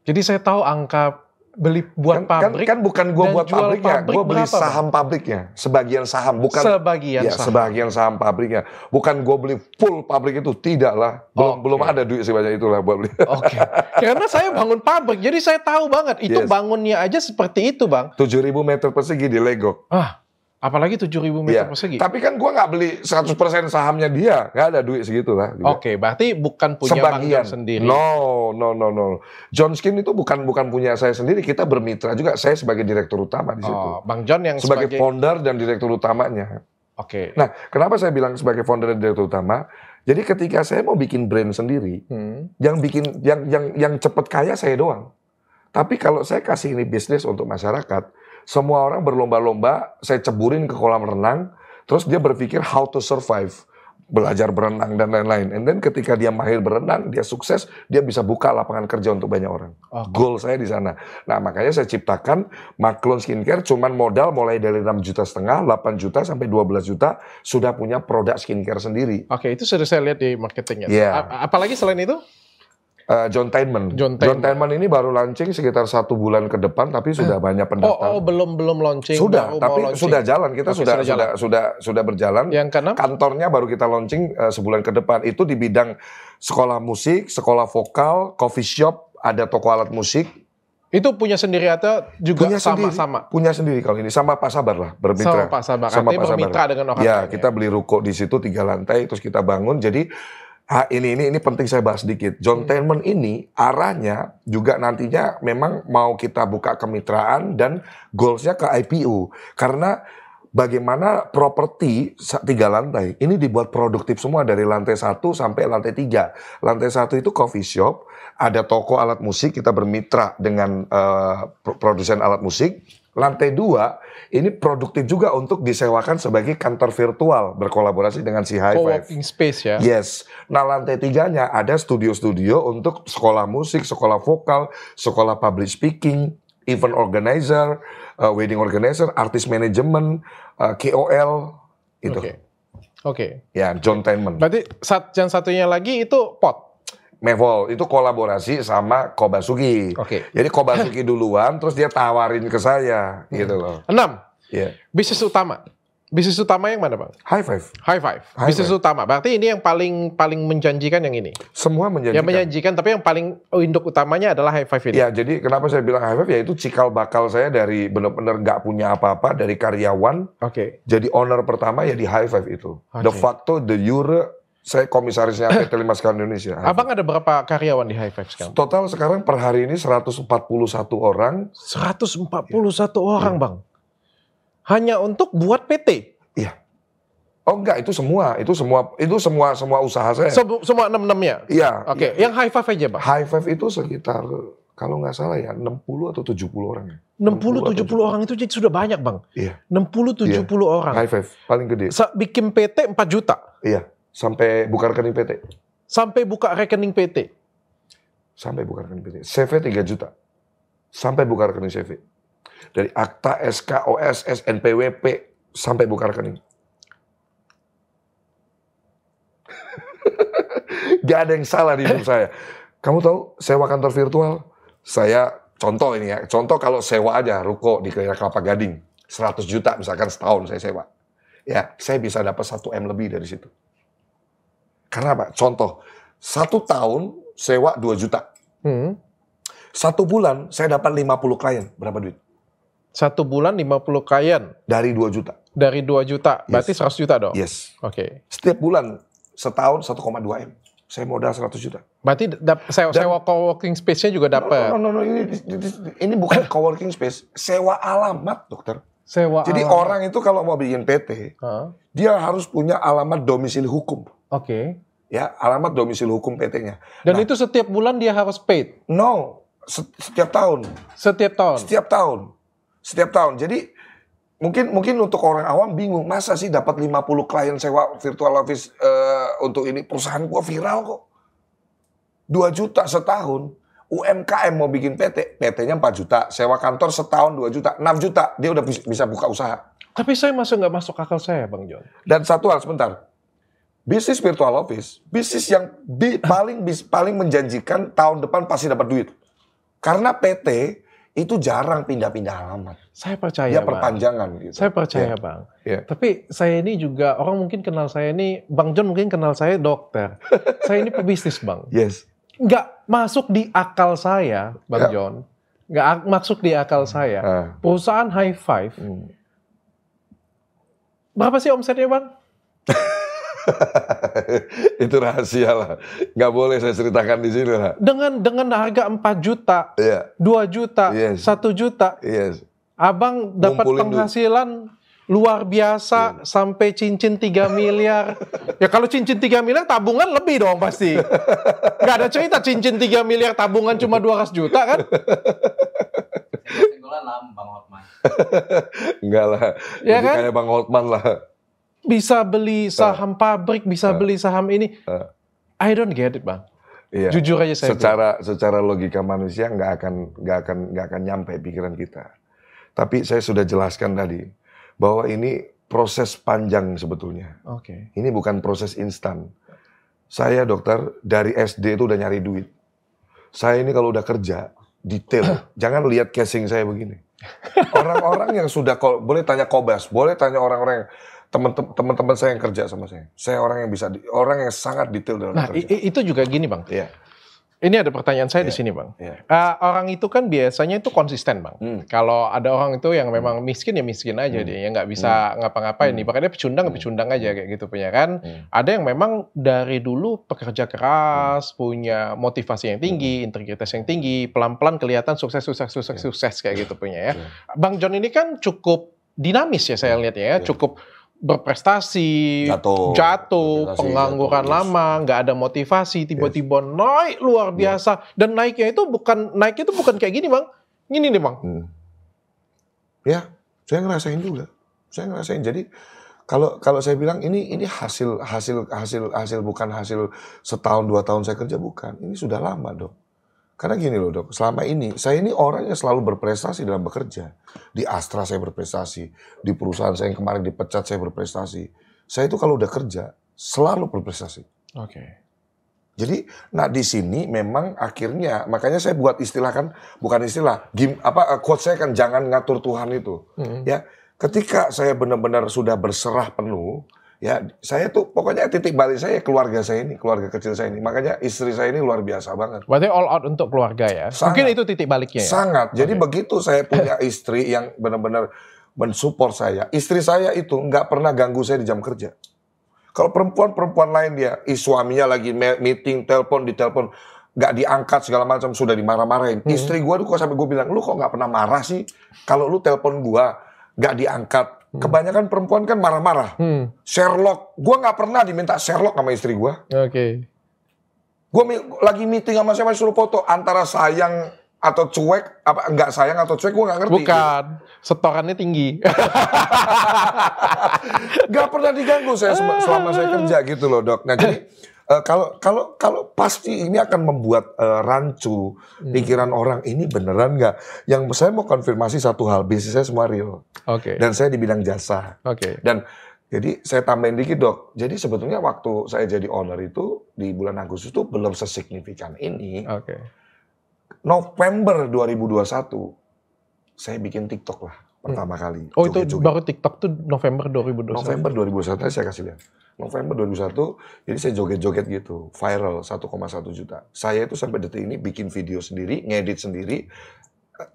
Jadi saya tahu angka beli buat pabrik. Kan bukan gue buat pabriknya, gue beli berapa, saham Bang? pabriknya, sebagian saham, bukan sebagian saham pabriknya, bukan gue beli full pabrik itu, tidak lah, belum ada duit sebanyak itulah buat beli. Oke, karena saya bangun pabrik, jadi saya tahu banget itu bangunnya aja seperti itu, Bang. 7.000 meter persegi di Legok. Apalagi 7.000 meter persegi. Tapi kan gue nggak beli 100% sahamnya dia, nggak ada duit segitu lah. Oke, berarti bukan punya Bang John sendiri. No. John Skin itu bukan punya saya sendiri, kita bermitra juga. Saya sebagai direktur utama di situ. Bang John yang sebagai founder dan direktur utamanya. Oke. Nah, kenapa saya bilang sebagai founder dan direktur utama? Jadi ketika saya mau bikin brand sendiri, yang cepat kaya saya doang. Tapi kalau saya kasih ini bisnis untuk masyarakat, semua orang berlomba-lomba, saya ceburin ke kolam renang, terus dia berpikir how to survive, belajar berenang dan lain-lain. And then ketika dia mahir berenang, dia sukses, dia bisa buka lapangan kerja untuk banyak orang. Goal saya di sana. Nah, makanya saya ciptakan Maklun Skincare, cuman modal mulai dari 6,5 juta, 8 juta sampai 12 juta, sudah punya produk skincare sendiri. Oke, itu sudah saya lihat di marketingnya. Apalagi selain itu? John Tainman ini baru launching sekitar 1 bulan ke depan, tapi sudah banyak pendaftar. Belum launching. Sudah, tapi sudah jalan. Kita sudah berjalan. Yang keenam? Kantornya baru kita launching sebulan ke depan. Itu di bidang sekolah musik, sekolah vokal, coffee shop, ada toko alat musik. Itu punya sendiri atau juga sama-sama? Punya sendiri kalau ini, sama Pak Sabar lah, bermitra. Sama Pak Sabar, artinya bermitra dengan orang lain. Kita beli ruko di situ 3 lantai, terus kita bangun. Jadi ini penting saya bahas sedikit. John Tainman ini arahnya juga nantinya memang mau kita buka kemitraan dan goalsnya ke IPO. Karena bagaimana properti 3 lantai ini dibuat produktif semua dari lantai 1 sampai lantai 3. Lantai 1 itu coffee shop, ada toko alat musik, kita bermitra dengan produsen alat musik. Lantai 2 ini produktif juga untuk disewakan sebagai kantor virtual berkolaborasi dengan si High Five. Co-working space ya. Yes. Nah, lantai 3-nya ada studio-studio untuk sekolah musik, sekolah vokal, sekolah public speaking, event organizer, wedding organizer, artist management, KOL itu. Oke. Ya, John Tainman. Berarti yang satunya lagi itu pot. Mevol itu kolaborasi sama Kobasuki. Jadi Kobasuki duluan, terus dia tawarin ke saya, gitu loh. 6. Bisnis utama. Bisnis utama yang mana, Bang? High Five. Bisnis utama. Berarti ini yang paling menjanjikan yang ini. Semua menjanjikan. Yang menjanjikan, tapi yang paling induk utamanya adalah High Five ini. Ya, jadi kenapa saya bilang High Five? Ya itu cikal bakal saya dari benar-benar nggak punya apa-apa, dari karyawan. Jadi owner pertama ya di High Five itu. De facto, de jure, saya komisarisnya PT Lima Sekali Indonesia. Abang ada berapa karyawan di High Five sekarang? Total sekarang per hari ini 141 orang. 141 orang, Bang. Hanya untuk buat PT? Iya. Oh enggak, itu semua usaha saya. Semua 6-6-nya? Iya. Yang High Five aja, Bang? High Five itu sekitar, kalau nggak salah ya, 60 atau 70 orang. 60-70 orang itu jadi sudah banyak, Bang? Iya. 60-70 orang? High Five, paling gede. Bikin PT 4 juta? Iya. Sampai buka rekening PT. Sampai buka rekening PT? Sampai buka rekening PT. CV 3 juta. Sampai buka rekening CV. Dari akta, SK, OSS, NPWP, sampai buka rekening. Gak ada yang salah di hidup saya. Kamu tahu, sewa kantor virtual, saya contoh ini ya. Contoh kalau sewa aja, ruko di Kelapa Gading. 100 juta misalkan setahun saya sewa. Ya, saya bisa dapat 1 M lebih dari situ. Karena apa? Contoh, 1 tahun sewa 2 juta. 1 bulan saya dapat 50 klien. Berapa duit? 1 bulan 50 klien? Dari 2 juta. Dari 2 juta? Berarti 100 juta dong? Yes. Setiap bulan, setahun 1,2 M. Saya modal 100 juta. Berarti sewa co-working space-nya juga dapat? No. Ini bukan co-working space. Sewa alamat, dokter. Jadi alamat. Orang itu kalau mau bikin PT, dia harus punya alamat domisili hukum. Ya, alamat domisili hukum PT-nya. Dan itu setiap bulan dia harus paid? No, setiap tahun. Setiap tahun. Jadi mungkin untuk orang awam bingung, masa sih dapat 50 klien sewa virtual office untuk ini, perusahaan gua viral kok. 2 juta setahun. UMKM mau bikin PT-nya 4 juta, sewa kantor setahun 2 juta, 6 juta, dia udah bisa buka usaha. Tapi saya nggak masuk akal saya, Bang John. Dan satu hal, sebentar. Bisnis virtual office, bisnis yang paling menjanjikan tahun depan pasti dapat duit. Karena PT itu jarang pindah-pindah alamat. Saya percaya, Dia Bang. perpanjangan gitu. Saya percaya, Bang. Tapi saya ini juga, orang mungkin kenal saya ini, Bang John mungkin kenal saya dokter. Saya ini pebisnis, Bang. Yes. Nggak masuk di akal saya, Bang John. Nggak masuk di akal saya. Perusahaan High Five. Berapa sih omsetnya, Bang? Itu rahasia lah. Nggak boleh saya ceritakan di sini lah. Dengan harga 4 juta, 2 juta, 1 juta. Abang dapat penghasilan luar biasa sampai cincin 3 miliar. Ya kalau cincin 3 miliar tabungan lebih dong pasti. Nggak ada cerita cincin 3 miliar tabungan cuma 200 juta kan? Senggolan lah Bang Hotman. Enggak lah. Ya Jadi kan? kayak Bang Hotman lah. Bisa beli saham pabrik, bisa beli saham ini. I don't get it, Bang. Iya. Jujur aja saya. Secara logika manusia nggak akan nyampe pikiran kita. Tapi saya sudah jelaskan tadi bahwa ini proses panjang sebetulnya. Oke. Ini bukan proses instan. Saya dokter dari SD itu udah nyari duit. Saya ini kalau udah kerja detail. Jangan lihat casing saya begini. Orang-orang yang sudah boleh tanya Kobas, boleh tanya orang-orang yang teman-teman saya yang kerja sama saya. Saya orang yang sangat detail dalam kerja. Itu juga gini, Bang. Iya. Ini ada pertanyaan saya di sini, Bang. Orang itu kan biasanya itu konsisten, Bang. Kalau ada orang itu yang memang miskin ya miskin aja dia, yang nggak bisa ngapa-ngapain. Makanya pecundang aja kayak gitu punya kan. Ada yang memang dari dulu pekerja keras, punya motivasi yang tinggi, integritas yang tinggi, pelan-pelan kelihatan sukses kayak gitu punya ya. Bang John ini kan cukup dinamis ya saya lihat ya, cukup berprestasi, jatuh, pengangguran lama, nggak ada motivasi, tiba-tiba naik luar biasa, dan naiknya itu bukan kayak gini, Bang. Gini nih, Bang. Ya, saya ngerasain juga. Jadi kalau saya bilang ini hasil bukan hasil setahun 2 tahun saya kerja, bukan. Ini sudah lama, Dok. Karena gini loh, Dok, selama ini saya ini orang yang selalu berprestasi dalam bekerja. Di Astra saya berprestasi, di perusahaan saya yang kemarin dipecat saya berprestasi. Saya itu kalau udah kerja selalu berprestasi. Oke. Jadi, nah di sini memang akhirnya makanya saya buat istilah kan, bukan istilah, quote saya kan jangan ngatur Tuhan itu. Ya, ketika saya benar-benar sudah berserah penuh, ya, saya tuh pokoknya titik balik saya keluarga saya ini, keluarga kecil saya ini. Makanya istri saya ini luar biasa banget. Berarti all out untuk keluarga ya? Sangat. Mungkin itu titik baliknya ya? Sangat. Jadi begitu saya punya istri yang benar-benar mensupport saya. Istri saya itu nggak pernah ganggu saya di jam kerja. Kalau perempuan lain dia, suaminya lagi meeting, ditelepon, nggak diangkat segala macam, sudah dimarah-marahin. Istri gue tuh kok sampai gue bilang, lu kok nggak pernah marah sih? Kalau lu telepon gue, nggak diangkat. Kebanyakan perempuan kan marah-marah. Sherlock. Gue nggak pernah diminta Sherlock sama istri gue. Oke. Gue lagi meeting sama siapa suruh foto. Antara sayang atau cuek, apa nggak sayang atau cuek, gue nggak ngerti. Bukan. Setorannya tinggi. Gak pernah diganggu saya selama saya kerja gitu loh, Dok. Nah jadi kalau pasti ini akan membuat rancu pikiran orang, ini beneran nggak? Yang saya mau konfirmasi satu hal, bisnis saya semua real. Oke. Dan saya di bidang jasa. Oke. Dan jadi saya tambahin dikit, Dok. Jadi sebetulnya waktu saya jadi owner itu di bulan Agustus itu belum sesignifikan ini. Oke. November 2021 saya bikin TikTok lah pertama kali. Oh itu baru TikTok tuh November 2021? November 2021 saya kasih lihat. November 2021, jadi saya joget-joget gitu, viral 1,1 juta. Saya itu sampai detik ini bikin video sendiri, ngedit sendiri,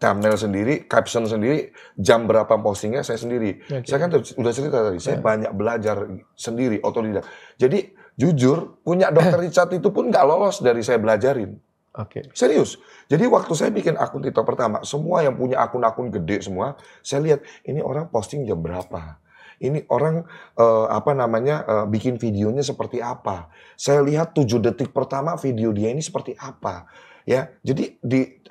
thumbnail sendiri, caption sendiri, jam berapa postingnya saya sendiri. Okay. Saya kan udah cerita tadi, saya banyak belajar sendiri, otodidak. Jadi jujur, punya Dr. Richard itu pun nggak lolos dari saya belajarin. Oke. Serius. Jadi waktu saya bikin akun TikTok pertama, semua yang punya akun-akun gede semua, saya lihat ini orang posting jam berapa. Ini orang bikin videonya seperti apa. Saya lihat 7 detik pertama video dia ini seperti apa. Ya, jadi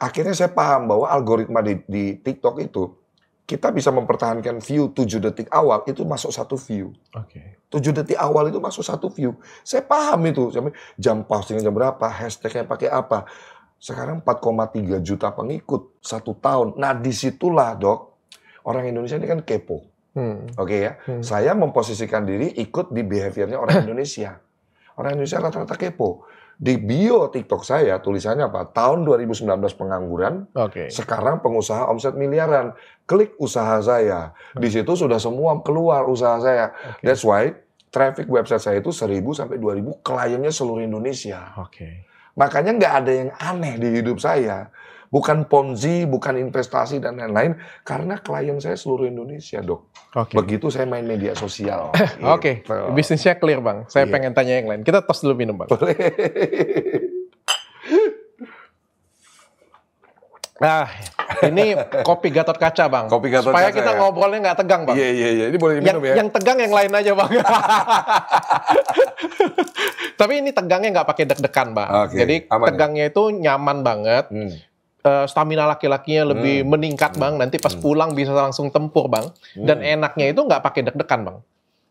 akhirnya saya paham bahwa algoritma di TikTok itu kita bisa mempertahankan view 7 detik awal itu masuk 1 view. Oke. 7 detik awal itu masuk 1 view. Saya paham itu. Jam postingnya jam berapa, hashtagnya pakai apa. Sekarang 4,3 juta pengikut 1 tahun. Nah disitulah, Dok, orang Indonesia ini kan kepo. Oke ya. Saya memposisikan diri ikut di behaviornya orang Indonesia. Orang Indonesia rata-rata kepo. Di bio TikTok saya tulisannya apa? Tahun 2019 pengangguran, sekarang pengusaha omset miliaran. Klik usaha saya. Di situ sudah semua keluar usaha saya. That's why traffic website saya itu 1.000 sampai 2.000 kliennya seluruh Indonesia. Makanya nggak ada yang aneh di hidup saya. Bukan ponzi, bukan investasi dan lain-lain. Karena klien saya seluruh Indonesia, Dok. Begitu saya main media sosial. Gitu. Bisnisnya clear, Bang. Saya pengen tanya yang lain. Kita tos dulu minum, Bang. Boleh. Nah, ini kopi Gatot Kaca, Bang. Kopi Gatot Supaya Kaca, kita ngobrolnya nggak tegang, Bang. Iya. Ini boleh diminum ya. Yang tegang yang lain aja, Bang. Tapi ini tegangnya nggak pakai deg-degan, Bang. Jadi tegangnya itu nyaman banget. Stamina laki-lakinya lebih meningkat, Bang. Nanti pas pulang bisa langsung tempur, Bang. Dan enaknya itu nggak pakai deg-degan, Bang.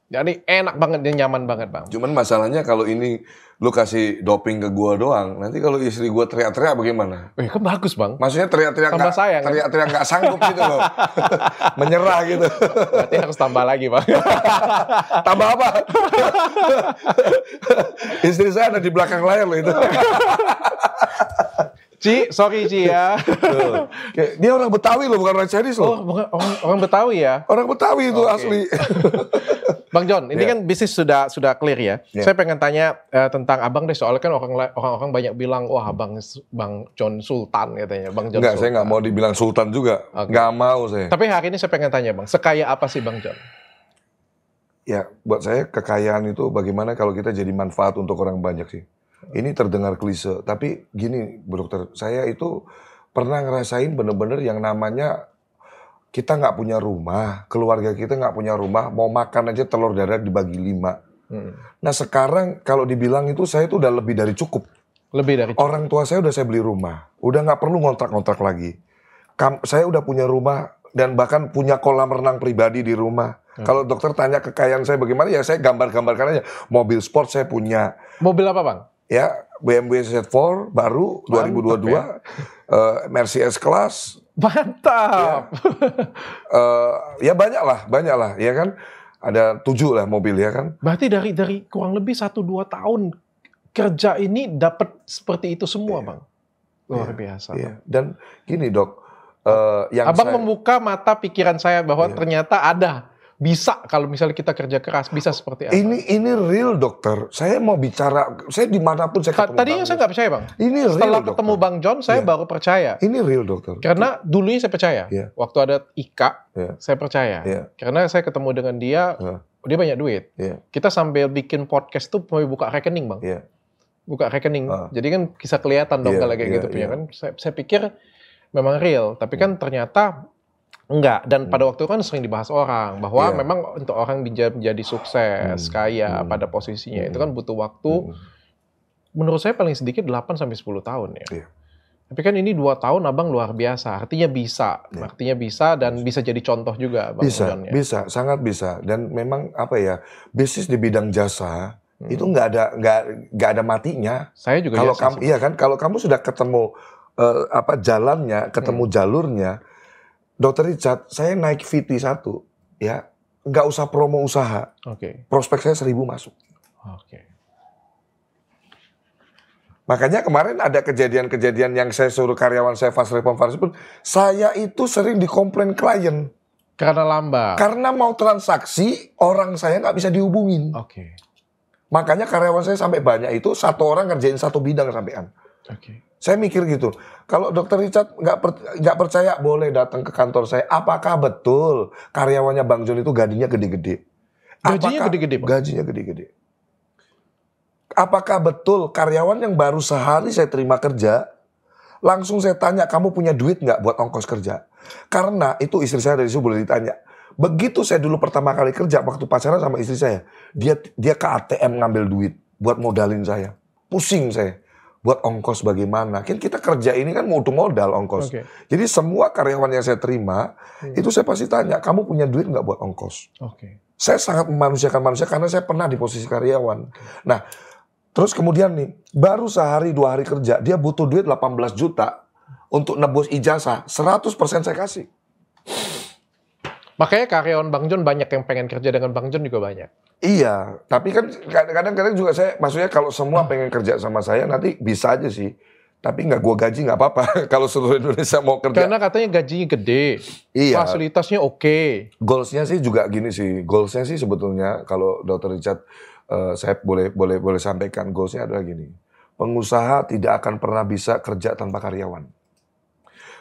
Jadi enak banget dan nyaman banget, Bang. Cuman masalahnya kalau ini lu kasih doping ke gua doang, nanti kalau istri gua teriak-teriak bagaimana? Kan bagus, Bang. Maksudnya teriak-teriak nggak sanggup gitu loh. Menyerah gitu. Berarti harus tambah lagi, Bang. Tambah apa? Istri saya ada di belakang layar loh itu. Sorry Ci ya. Dia orang Betawi loh, bukan orang Chinese loh. Oh, orang Betawi ya? Orang Betawi itu asli. Bang John, ini kan bisnis sudah clear ya. Saya pengen tanya tentang Abang deh, soalnya kan orang banyak bilang, wah Bang John Sultan katanya. Bang John Enggak, Sultan. saya nggak mau dibilang Sultan juga. Nggak mau saya. Tapi hari ini saya pengen tanya Bang, sekaya apa sih Bang John? Ya, buat saya kekayaan itu bagaimana kalau kita jadi manfaat untuk orang banyak sih. Ini terdengar klise, tapi gini Bu Dokter, saya itu pernah ngerasain bener-bener yang namanya kita nggak punya rumah, keluarga kita nggak punya rumah, mau makan aja telur dadar dibagi 5. Nah sekarang kalau dibilang itu saya itu udah lebih dari cukup. Lebih dari cukup. Orang tua saya udah saya beli rumah, udah nggak perlu ngontrak-ngontrak lagi. Saya udah punya rumah dan bahkan punya kolam renang pribadi di rumah. Kalau dokter tanya kekayaan saya bagaimana, ya saya gambar-gambarkan aja. Mobil sport saya punya. Mobil apa Bang? Ya, BMW Z4 baru 2022, Mercy S-Class. Mantap. Ya banyak lah, ya kan. Ada 7 lah mobil ya kan. Berarti dari kurang lebih 1-2 tahun kerja ini dapat seperti itu semua Bang. Luar biasa. Iya. Dan gini Dok, yang Abang membuka mata pikiran saya bahwa ternyata ada. Bisa kalau misalnya kita kerja keras, bisa seperti apa? Ini real dokter. Saya mau bicara, saya dimanapun saya ketemu. Tadinya saya nggak percaya Bang. Ini real Setelah dokter. ketemu Bang John, saya baru percaya. Ini real dokter. Karena dulunya saya percaya. Waktu ada Ika, saya percaya. Karena saya ketemu dengan dia, dia banyak duit. Kita sambil bikin podcast tuh mau buka rekening Bang. Buka rekening. Jadi kan bisa kelihatan dong kalau kayak gitu punya kan. Saya pikir memang real, tapi kan ternyata enggak. Dan pada waktu itu kan sering dibahas orang bahwa memang untuk orang menjadi sukses, kaya pada posisinya itu kan butuh waktu. Menurut saya paling sedikit 8-10 tahun ya. Tapi kan ini 2 tahun Abang luar biasa. Artinya bisa. Artinya bisa dan bisa jadi contoh juga Bang John ya. Bisa, sangat bisa. Dan memang apa ya, bisnis di bidang jasa itu nggak ada matinya. Saya juga kalau kamu kan kalau kamu sudah ketemu jalannya, ketemu jalurnya. Dokter Richard, saya naik VT1, ya, nggak usah promo usaha. Prospek saya 1.000 masuk. Makanya kemarin ada kejadian-kejadian yang saya suruh karyawan saya fast respon, saya itu sering dikomplain klien. Karena lambat. Karena mau transaksi, orang saya nggak bisa dihubungin. Makanya karyawan saya sampai banyak itu, 1 orang ngerjain 1 bidang sampean. Saya mikir gitu, kalau Dokter Richard nggak percaya boleh datang ke kantor saya. Apakah betul karyawannya Bang John itu gajinya gede-gede? Gajinya gede-gede, Pak? Gajinya gede-gede. Apakah betul karyawan yang baru sehari saya terima kerja, langsung saya tanya, kamu punya duit nggak buat ongkos kerja? Karena itu istri saya dari situ boleh ditanya. Begitu saya dulu pertama kali kerja, waktu pacaran sama istri saya, dia ke ATM ngambil duit buat modalin saya. Pusing saya. Buat ongkos bagaimana? Kan kita kerja ini kan butuh modal ongkos. Jadi semua karyawan yang saya terima, itu saya pasti tanya, kamu punya duit nggak buat ongkos? Saya sangat memanusiakan manusia karena saya pernah di posisi karyawan. Nah, terus kemudian nih, baru sehari 2 hari kerja, dia butuh duit 18 juta untuk nebus ijazah, 100% saya kasih. Makanya karyawan Bang John banyak yang pengen kerja dengan Bang John juga banyak. Iya, tapi kan kadang-kadang juga saya, maksudnya kalau semua pengen kerja sama saya, nanti bisa aja sih. Tapi nggak gua gaji nggak apa-apa kalau seluruh Indonesia mau kerja. Karena katanya gajinya gede, Iya. fasilitasnya oke. Goalsnya sih juga gini sih. Goalsnya sih sebetulnya kalau Dr. Richard, saya boleh sampaikan, goalsnya adalah gini. Pengusaha tidak akan pernah bisa kerja tanpa karyawan.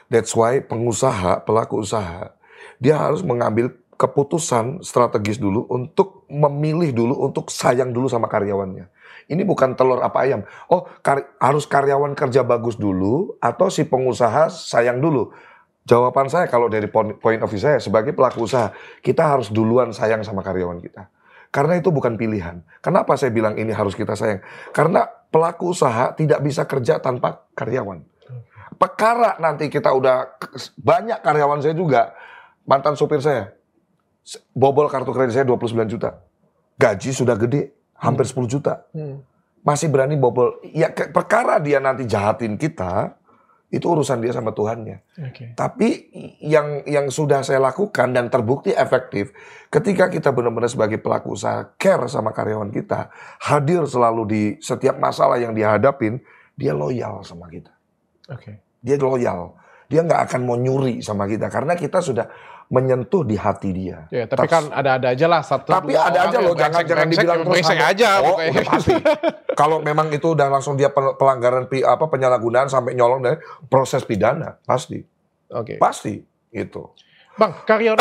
That's why pengusaha, pelaku usaha, dia harus mengambil keputusan strategis dulu untuk memilih dulu, untuk sayang dulu sama karyawannya. Ini bukan telur apa ayam. Oh, harus karyawan kerja bagus dulu atau si pengusaha sayang dulu. Jawaban saya kalau dari point of view saya sebagai pelaku usaha, kita harus duluan sayang sama karyawan kita. Karena itu bukan pilihan. Kenapa saya bilang ini harus kita sayang? Karena pelaku usaha tidak bisa kerja tanpa karyawan. Perkara nanti kita udah banyak karyawan saya juga, mantan sopir saya, bobol kartu kredit saya 29 juta. Gaji sudah gede, hampir 10 juta. Masih berani bobol. Ya perkara dia nanti jahatin kita, itu urusan dia sama Tuhannya. Okay. Tapi yang sudah saya lakukan dan terbukti efektif, ketika kita benar-benar sebagai pelaku usaha care sama karyawan kita, hadir selalu di setiap masalah yang dihadapin, dia loyal sama kita. Okay. Dia loyal. Dia nggak akan mau nyuri sama kita karena kita sudah menyentuh di hati dia. Ya, tapi kan ada aja lah satu. Tapi ada aja loh, jangan dibilang brengsek aja. Oh, udah pasti. Kalau memang itu udah langsung dia pelanggaran penyalahgunaan sampai nyolong dari proses pidana, pasti. Oke. Pasti itu. Bang, karyawan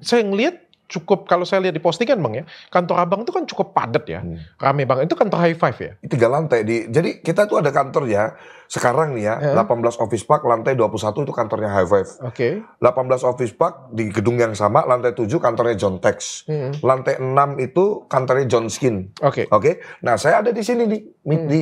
saya ngelihat cukup, kalau saya lihat di postingan Bang ya, kantor Abang itu kan cukup padat ya. Rame Bang. Itu kantor High Five ya? 3 lantai. Jadi kita tuh ada kantor ya. Sekarang nih ya, 18 Office Park, lantai 21 itu kantornya High Five. Oke. 18 Office Park di gedung yang sama, lantai 7 kantornya John Tex. Lantai 6 itu kantornya John Skin. Oke. Nah, saya ada di sini di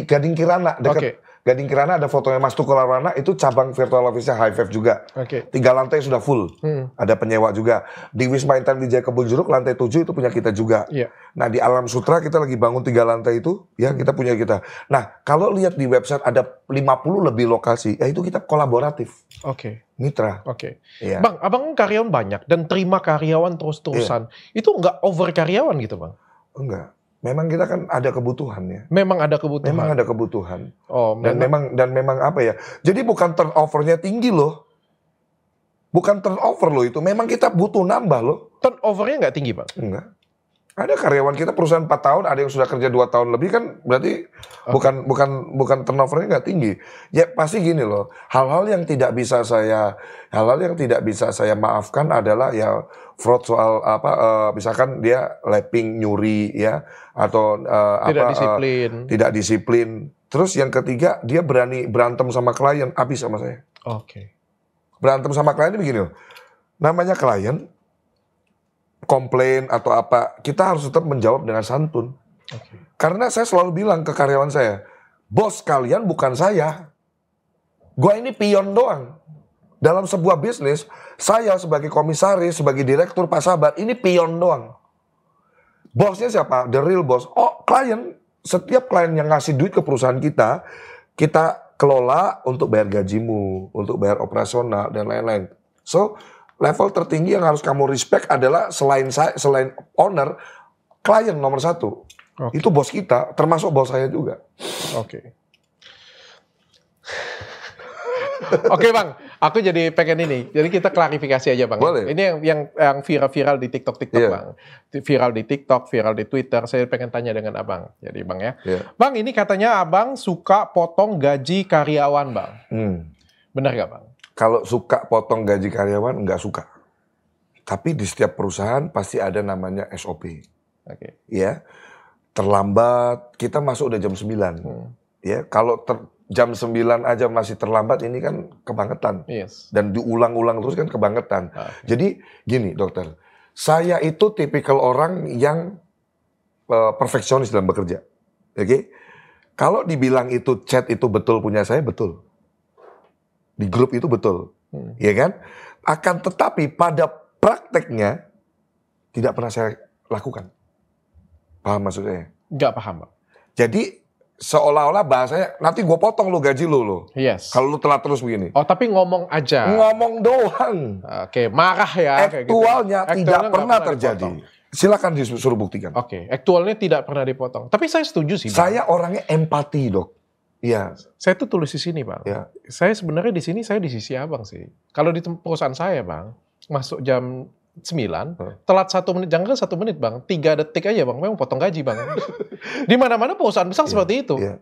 Gading Kirana, dekat Gading Kirana ada fotonya Mas Tukul Arwana, itu cabang virtual office-nya High Five juga. 3 lantai sudah full. Ada penyewa juga. Di Wisma Intan Wijaya Kebun Jeruk lantai 7 itu punya kita juga. Yeah. Nah, di Alam Sutra kita lagi bangun 3 lantai itu, ya kita punya kita. Nah, kalau lihat di website ada 50 lebih lokasi, ya itu kita kolaboratif. Oke. Mitra. Oke. Iya. Bang, Abang karyawan banyak dan terima karyawan terus-terusan. Itu nggak over karyawan gitu Bang? Enggak. Memang kita kan ada kebutuhannya. Memang ada kebutuhan. Memang ada kebutuhan. Oh, dan memang apa ya? Jadi bukan turnover-nya tinggi loh. Bukan turnover loh itu. Memang kita butuh nambah loh. Turnover-nya nggak tinggi Bang? Enggak. Ada karyawan kita perusahaan 4 tahun, ada yang sudah kerja 2 tahun lebih, kan berarti bukan turnover-nya nggak tinggi. Ya pasti gini loh. Hal-hal yang tidak bisa saya maafkan adalah ya fraud soal misalkan dia lapping, nyuri ya, atau tidak disiplin. Terus yang ketiga, dia berani berantem sama klien, habis sama saya. Oke. Berantem sama klien ini begini loh. Namanya klien komplain atau apa, kita harus tetap menjawab dengan santun. Karena saya selalu bilang ke karyawan saya, bos kalian bukan saya. Gua ini pion doang. Dalam sebuah bisnis, saya sebagai komisaris, sebagai direktur pasabat, ini pion doang. Bosnya siapa? The real boss. Oh, klien. Setiap klien yang ngasih duit ke perusahaan kita kelola untuk bayar gajimu, untuk bayar operasional, dan lain-lain. So, level tertinggi yang harus kamu respect adalah selain owner, klien nomor 1. Itu bos kita, termasuk bos saya juga. Oke. Oke Bang, aku jadi pengen ini. Jadi kita klarifikasi aja Bang. Boleh. Ini yang viral di TikTok Bang. Viral di TikTok, viral di Twitter. Saya pengen tanya dengan Abang. Jadi Bang ya. Bang, ini katanya Abang suka potong gaji karyawan Bang. Benar gak Bang? Kalau suka potong gaji karyawan, nggak suka. Tapi di setiap perusahaan pasti ada namanya SOP. Ya, terlambat, kita masuk udah jam 9. Ya, kalau jam 9 aja masih terlambat, ini kan kebangetan. Dan diulang-ulang terus kan kebangetan. Jadi gini dokter, saya itu tipikal orang yang perfeksionis dalam bekerja. Kalau dibilang itu chat itu betul punya saya, betul. Di grup itu betul, ya kan? Akan tetapi pada prakteknya tidak pernah saya lakukan. Paham maksud saya? Nggak paham, Bang. Jadi seolah-olah bahasanya nanti gue potong lu gaji lu. Yes. Kalau lu telat terus begini. Oh, tapi ngomong aja. Ngomong doang. Oke, marah ya. Aktualnya kayak gitu. tidak pernah terjadi. Silakan disuruh buktikan. Oke, aktualnya tidak pernah dipotong. Tapi saya setuju sih, Bang. Saya orangnya empati, Dok. Iya. Saya tuh tulis di sini, Bang. Ya. Saya sebenarnya di sini saya di sisi Abang sih. Kalau di perusahaan saya, Bang, masuk jam 9, telat 1 menit, jangan 1 menit, Bang. 3 detik aja, Bang. Memang potong gaji, Bang. Di mana-mana perusahaan besar seperti itu. Iya.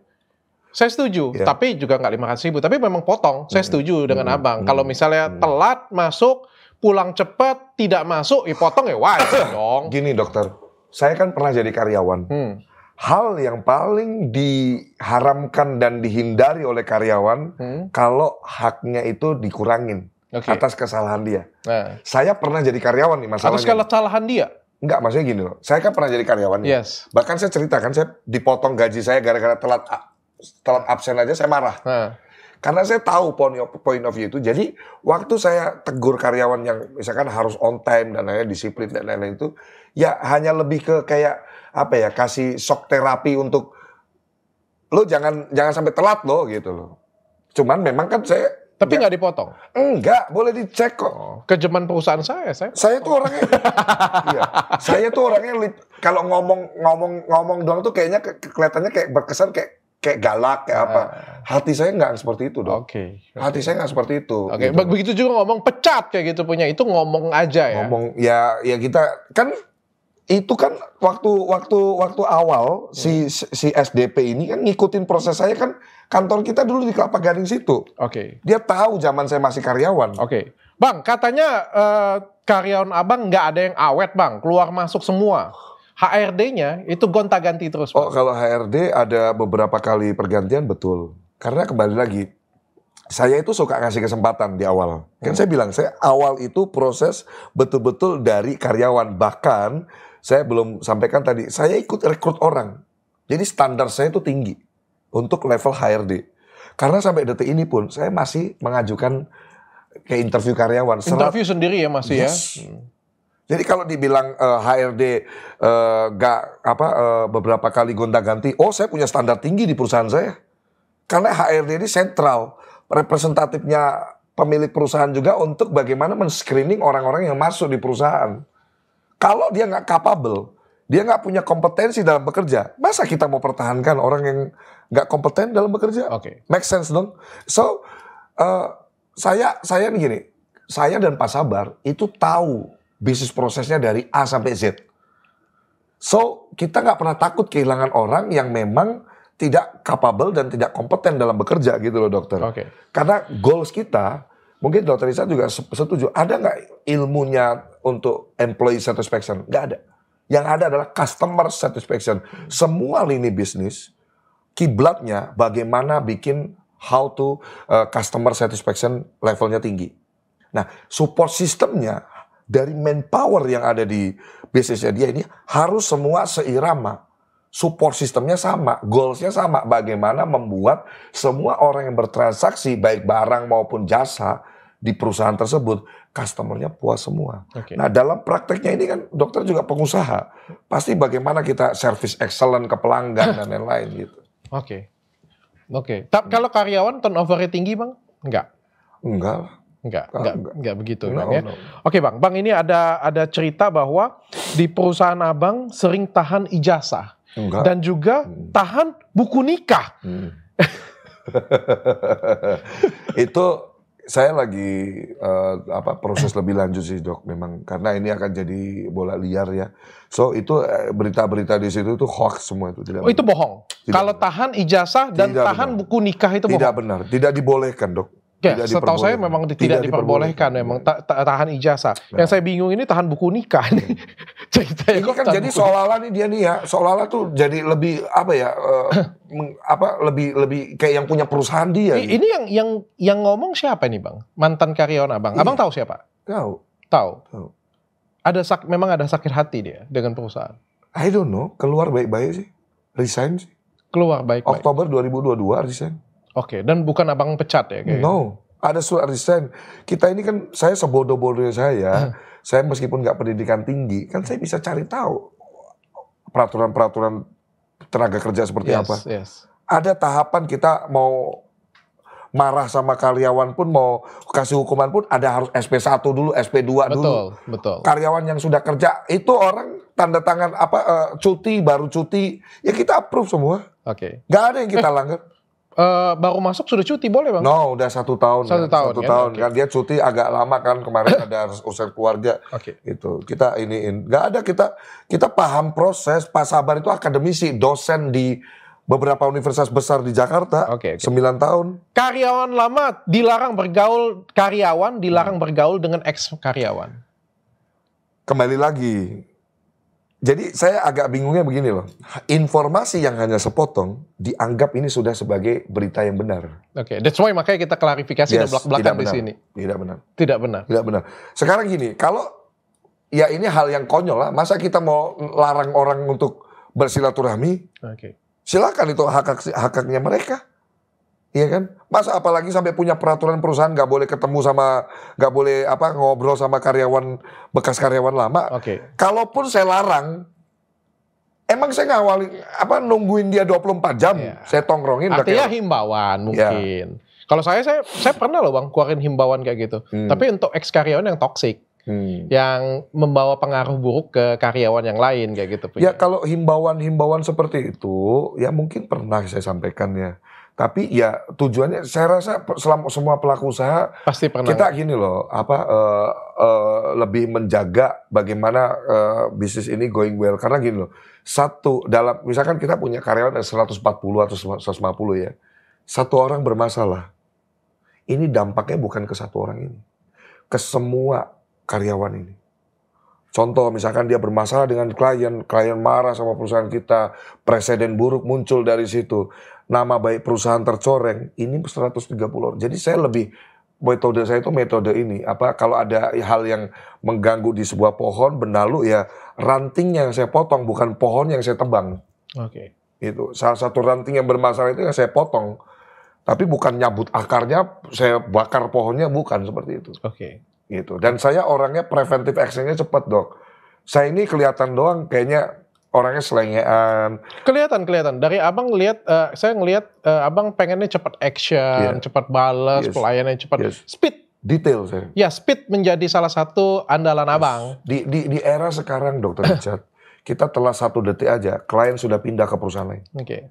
Saya setuju, tapi juga nggak 500.000. Tapi memang potong. Saya setuju dengan Abang. Kalau misalnya telat masuk, pulang cepat, tidak masuk, potong ya wajib dong. Gini, dokter. Saya kan pernah jadi karyawan. Hal yang paling diharamkan dan dihindari oleh karyawan kalau haknya itu dikurangin atas kesalahan dia. Nah. Saya pernah jadi karyawan nih masalahnya. Atas kesalahan dia? Enggak, maksudnya gini loh. Saya kan pernah jadi karyawan. Yes. Bahkan saya ceritakan, saya dipotong gaji saya gara-gara telat absen aja saya marah. Karena saya tahu point of view itu. Jadi waktu saya tegur karyawan yang misalkan harus on time dan lain-lain, disiplin dan lain-lain itu, ya hanya lebih ke kayak apa ya, kasih shock terapi untuk lo jangan sampai telat lo gitu loh. Cuman memang kan saya tapi nggak dipotong? Enggak, boleh dicek kok. Kejeman perusahaan saya tuh orangnya, iya, saya tuh orangnya kalau ngomong doang tuh kayaknya kelihatannya kayak berkesan kayak galak kayak apa. Hati saya nggak seperti itu, Dok. Oke. Hati saya nggak seperti itu. Oke. Gitu. Begitu juga ngomong pecat kayak gitu punya itu ngomong aja ya. Ngomong ya kita kan itu kan waktu awal si SDP ini kan ngikutin proses saya kan, kantor kita dulu di Kelapa Gading situ. Oke. Dia tahu zaman saya masih karyawan. Oke. Bang, katanya karyawan Abang nggak ada yang awet, Bang. Keluar masuk semua. HRD-nya itu gonta-ganti terus, Bang. Oh, kalau HRD ada beberapa kali pergantian, betul. Karena kembali lagi, saya itu suka ngasih kesempatan di awal. Kan saya bilang, saya awal itu proses betul-betul dari karyawan. Bahkan, saya belum sampaikan tadi, saya ikut rekrut orang. Jadi standar saya itu tinggi untuk level HRD. Karena sampai detik ini pun, saya masih mengajukan ke interview karyawan. Interview sendiri ya masih ya? Jadi kalau dibilang HRD beberapa kali gonta-ganti, saya punya standar tinggi di perusahaan saya. Karena HRD ini sentral, representatifnya pemilik perusahaan juga untuk bagaimana men-screening orang-orang yang masuk di perusahaan. Kalau dia nggak capable, dia nggak punya kompetensi dalam bekerja, masa kita mau pertahankan orang yang nggak kompeten dalam bekerja? Oke. Make sense dong? So, saya nih gini, saya dan Pak Sabar itu tahu bisnis prosesnya dari A sampai Z. So, kita nggak pernah takut kehilangan orang yang memang tidak capable dan tidak kompeten dalam bekerja gitu loh, dokter. Okay. Karena goals kita, mungkin dokter Isa juga setuju, ada nggak ilmunya untuk employee satisfaction? Nggak ada. Yang ada adalah customer satisfaction. Semua lini bisnis, kiblatnya bagaimana bikin how to customer satisfaction levelnya tinggi. Nah, support sistemnya dari manpower yang ada di bisnisnya dia ini harus semua seirama. Support sistemnya sama, goalsnya sama. Bagaimana membuat semua orang yang bertransaksi, baik barang maupun jasa di perusahaan tersebut, customernya puas semua. Okay. Nah, dalam prakteknya ini kan dokter juga pengusaha. Pasti bagaimana kita service excellent ke pelanggan dan lain-lain gitu. Oke. Kalau karyawan turnover-nya tinggi, Bang? Enggak lah. Enggak begitu, Bang ya. Oke, Bang. Bang, ini ada cerita bahwa di perusahaan Abang sering tahan ijazah. Dan juga tahan buku nikah. Itu saya lagi proses lebih lanjut sih, Dok, memang karena ini akan jadi bola liar ya. So itu berita-berita di situ itu hoax semua itu. Itu bohong. Kalau tahan ijazah dan tahan buku nikah itu bohong. Tidak benar, tidak dibolehkan, Dok. Ya, setahu saya memang tidak diperbolehkan memang tahan ijazah. Nah. Yang saya bingung ini tahan buku nikah nih. Ceritanya ini kan jadi seolah-olah nih dia nih ya, seolah-olah tuh jadi lebih lebih kayak yang punya perusahaan dia. Ini yang ngomong siapa nih, Bang? Mantan karyawan Abang. Iya. Abang tahu siapa? Tahu. Memang ada sakit hati dia dengan perusahaan. I don't know, keluar baik-baik sih. Resign sih. Keluar baik-baik. Oktober 2022 resign. Oke, dan bukan Abang pecat ya? No, ada surat resign. Kita ini kan, saya sebodoh-bodohnya saya meskipun nggak pendidikan tinggi, kan saya bisa cari tahu peraturan-peraturan tenaga kerja seperti apa. Yes. ada tahapan kita mau marah sama karyawan pun, mau kasih hukuman pun ada harus SP1 dulu, SP2 dulu. Betul. Karyawan yang sudah kerja itu orang tanda tangan cuti, baru cuti, ya kita approve semua. Oke. Nggak ada yang kita langgar. Baru masuk sudah cuti boleh Bang? No, udah 1 tahun. 1 tahun, Satu tahun okay. kan dia cuti agak lama kan kemarin ada urusan keluarga. Oke. Itu kita iniin. Nggak ada kita paham proses. Pak Sabar itu akademisi, dosen di beberapa universitas besar di Jakarta. Oke. 9 tahun. Karyawan lama dilarang bergaul dengan ex karyawan. Kembali lagi. Jadi saya agak bingungnya begini loh. Informasi yang hanya sepotong dianggap ini sudah sebagai berita yang benar. Oke, that's why makanya kita klarifikasi dan belak-belakan di sini. Tidak benar. Tidak benar. Tidak benar. Sekarang gini, kalau ya ini hal yang konyol lah. Masa kita mau larang orang untuk bersilaturahmi? Oke. Silakan itu hak-haknya mereka. Iya kan? Masa apalagi sampai punya peraturan perusahaan nggak boleh ketemu sama, nggak boleh ngobrol sama karyawan, bekas karyawan lama. Oke. Kalaupun saya larang, emang saya nungguin dia 24 jam, saya tongkrongin. Artinya himbauan mungkin. Kalau saya pernah loh Bang keluarin himbauan kayak gitu. Tapi untuk ex karyawan yang toksik. Yang membawa pengaruh buruk ke karyawan yang lain kayak gitu. Ya kalau himbauan seperti itu, ya mungkin pernah saya sampaikan ya. Tapi ya tujuannya, saya rasa selama semua pelaku usaha pasti pernah. Kita gini loh, lebih menjaga bagaimana bisnis ini going well. Karena gini loh, misalkan kita punya karyawan 140 atau 150 ya, satu orang bermasalah, ini dampaknya bukan ke satu orang ini, ke semua karyawan ini. Contoh misalkan dia bermasalah dengan klien marah sama perusahaan kita, presiden buruk muncul dari situ, nama baik perusahaan tercoreng, ini 130 orang. Jadi metode saya itu metode ini, kalau ada hal yang mengganggu di sebuah pohon, benalu ya rantingnya yang saya potong, bukan pohon yang saya tebang. Oke. Itu salah satu ranting yang bermasalah itu yang saya potong. Tapi bukan nyabut akarnya, saya bakar pohonnya, bukan seperti itu. Oke. Gitu. Dan saya orangnya preventive actionnya cepat Dok. Saya ini kelihatan doang kayaknya orangnya selengean. Kelihatan. Dari Abang lihat, saya ngelihat Abang pengennya cepat action, cepat balas, pelayanan cepat, speed. Detail saya. Ya, speed menjadi salah satu andalan Abang. Di era sekarang Dr. Richard, kita telah 1 detik aja, klien sudah pindah ke perusahaan lain. Oke.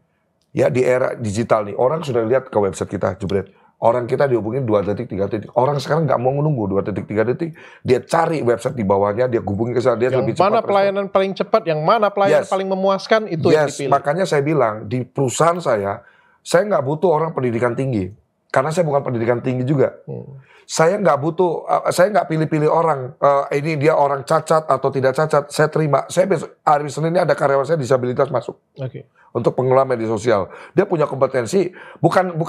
Ya di era digital nih, orang sudah lihat ke website kita, jebret. Orang kita dihubungin 2 detik, 3 detik. Orang sekarang nggak mau menunggu 2 detik, 3 detik. Dia cari website di bawahnya, dia hubungi ke sana, dia lebih cepat. Yang mana pelayanan paling cepat, yang mana pelayanan paling memuaskan, itu yang dipilih. Makanya saya bilang, di perusahaan saya nggak butuh orang pendidikan tinggi. Karena saya bukan pendidikan tinggi juga. Saya nggak butuh, saya nggak pilih-pilih orang. Ini dia orang cacat atau tidak cacat, saya terima. Saya hari Senin ini ada karyawan saya disabilitas masuk. Oke. Untuk pengelola media sosial, dia punya kompetensi. Bukan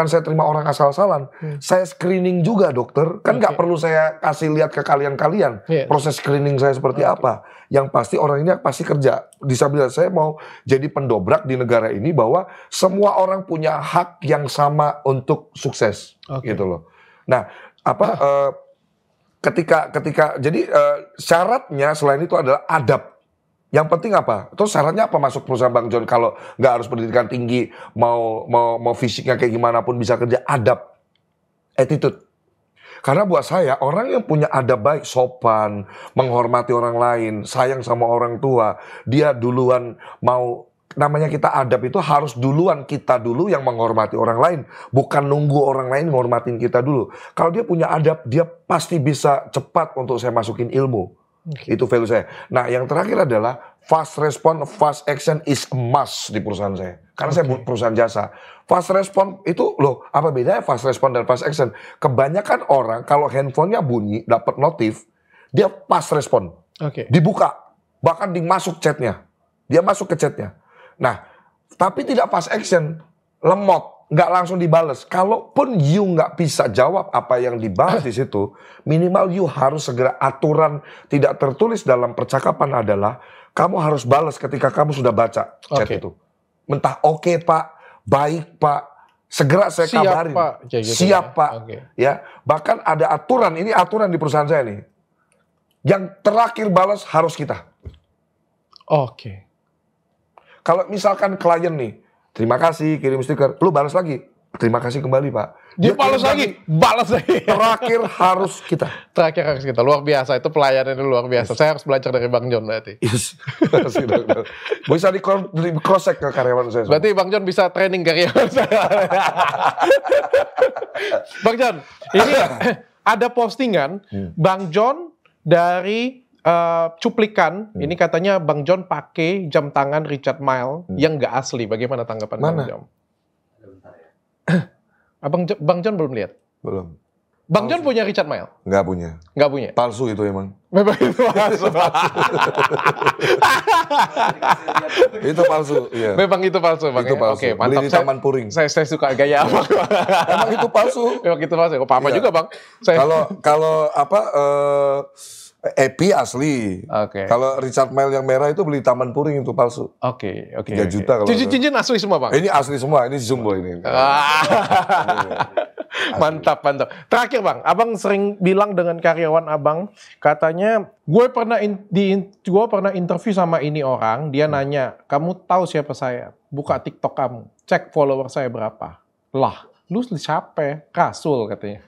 saya terima orang asal-asalan. Saya screening juga dokter. Kan nggak perlu saya kasih lihat ke kalian. Proses screening saya seperti apa. Yang pasti orang ini pasti kerja. Disabilitas saya mau jadi pendobrak di negara ini bahwa semua orang punya hak yang sama untuk sukses. Gitu loh. Nah, jadi syaratnya selain itu adalah adab. Yang penting apa? Terus syaratnya apa masuk perusahaan Bang John kalau nggak harus pendidikan tinggi, mau fisiknya kayak gimana pun bisa kerja, adab, attitude. Karena buat saya orang yang punya adab baik, sopan, menghormati orang lain, sayang sama orang tua, dia duluan namanya kita adab itu harus duluan kita dulu yang menghormati orang lain, bukan nunggu orang lain menghormatin kita dulu. Kalau dia punya adab, dia pasti bisa cepat untuk saya masukin ilmu. Itu value saya. Nah, yang terakhir adalah fast response, fast action is a must di perusahaan saya. Karena saya perusahaan jasa. Fast response itu, loh, apa bedanya fast response dan fast action? Kebanyakan orang kalau handphonenya bunyi, dapat notif, dia fast response. Dibuka, bahkan dimasuk chatnya. Dia masuk ke chatnya. Nah, tapi tidak fast action, lemot. Nggak langsung dibales. Kalaupun you nggak bisa jawab apa yang dibahas di situ, minimal you harus segera aturan tidak tertulis dalam percakapan adalah kamu harus balas ketika kamu sudah baca chat itu. Mentah oke, Pak, baik Pak, segera saya kabarin. Pak. Siap Pak. Ya, bahkan ada aturan, ini aturan di perusahaan saya nih. Yang terakhir balas harus kita. Kalau misalkan klien nih Terima kasih, kirim stiker. Lu balas lagi. Terima kasih kembali, Pak. Dia balas lagi. Terakhir harus kita. Luar biasa, itu pelayanannya luar biasa. Saya harus belajar dari Bang John berarti. Yes. Bisa di cross check ke karyawan saya. Berarti Bang John bisa training karyawan saya. Bang John, ini ada postingan Bang John dari cuplikan. Ini katanya Bang John pakai jam tangan Richard Mille yang nggak asli. Bagaimana tanggapan Bang John? Bang John belum lihat? Belum. Bang John punya Richard Mille? Nggak punya. Nggak punya? Palsu itu emang. Memang itu palsu. Itu palsu. Iya. Memang itu palsu, Bang. Itu palsu. Oke, mantap. Beli di Taman Puring. Saya suka gaya Abang. Emang itu palsu. Memang itu palsu. Apa Iya. juga, Bang? Kalau Epi asli. Oke. Kalau Richard Mille yang merah itu beli Taman Puring itu palsu. Oke. 3 juta kalau. Cincin asli semua, Bang? Ini asli semua, ini Zumbo ini. Mantap. Terakhir, Bang, Abang sering bilang dengan karyawan Abang, katanya gue pernah interview sama ini orang, dia nanya, kamu tahu siapa saya? Buka TikTok kamu, cek follower saya berapa. Lah, lu siapa? Rasul katanya.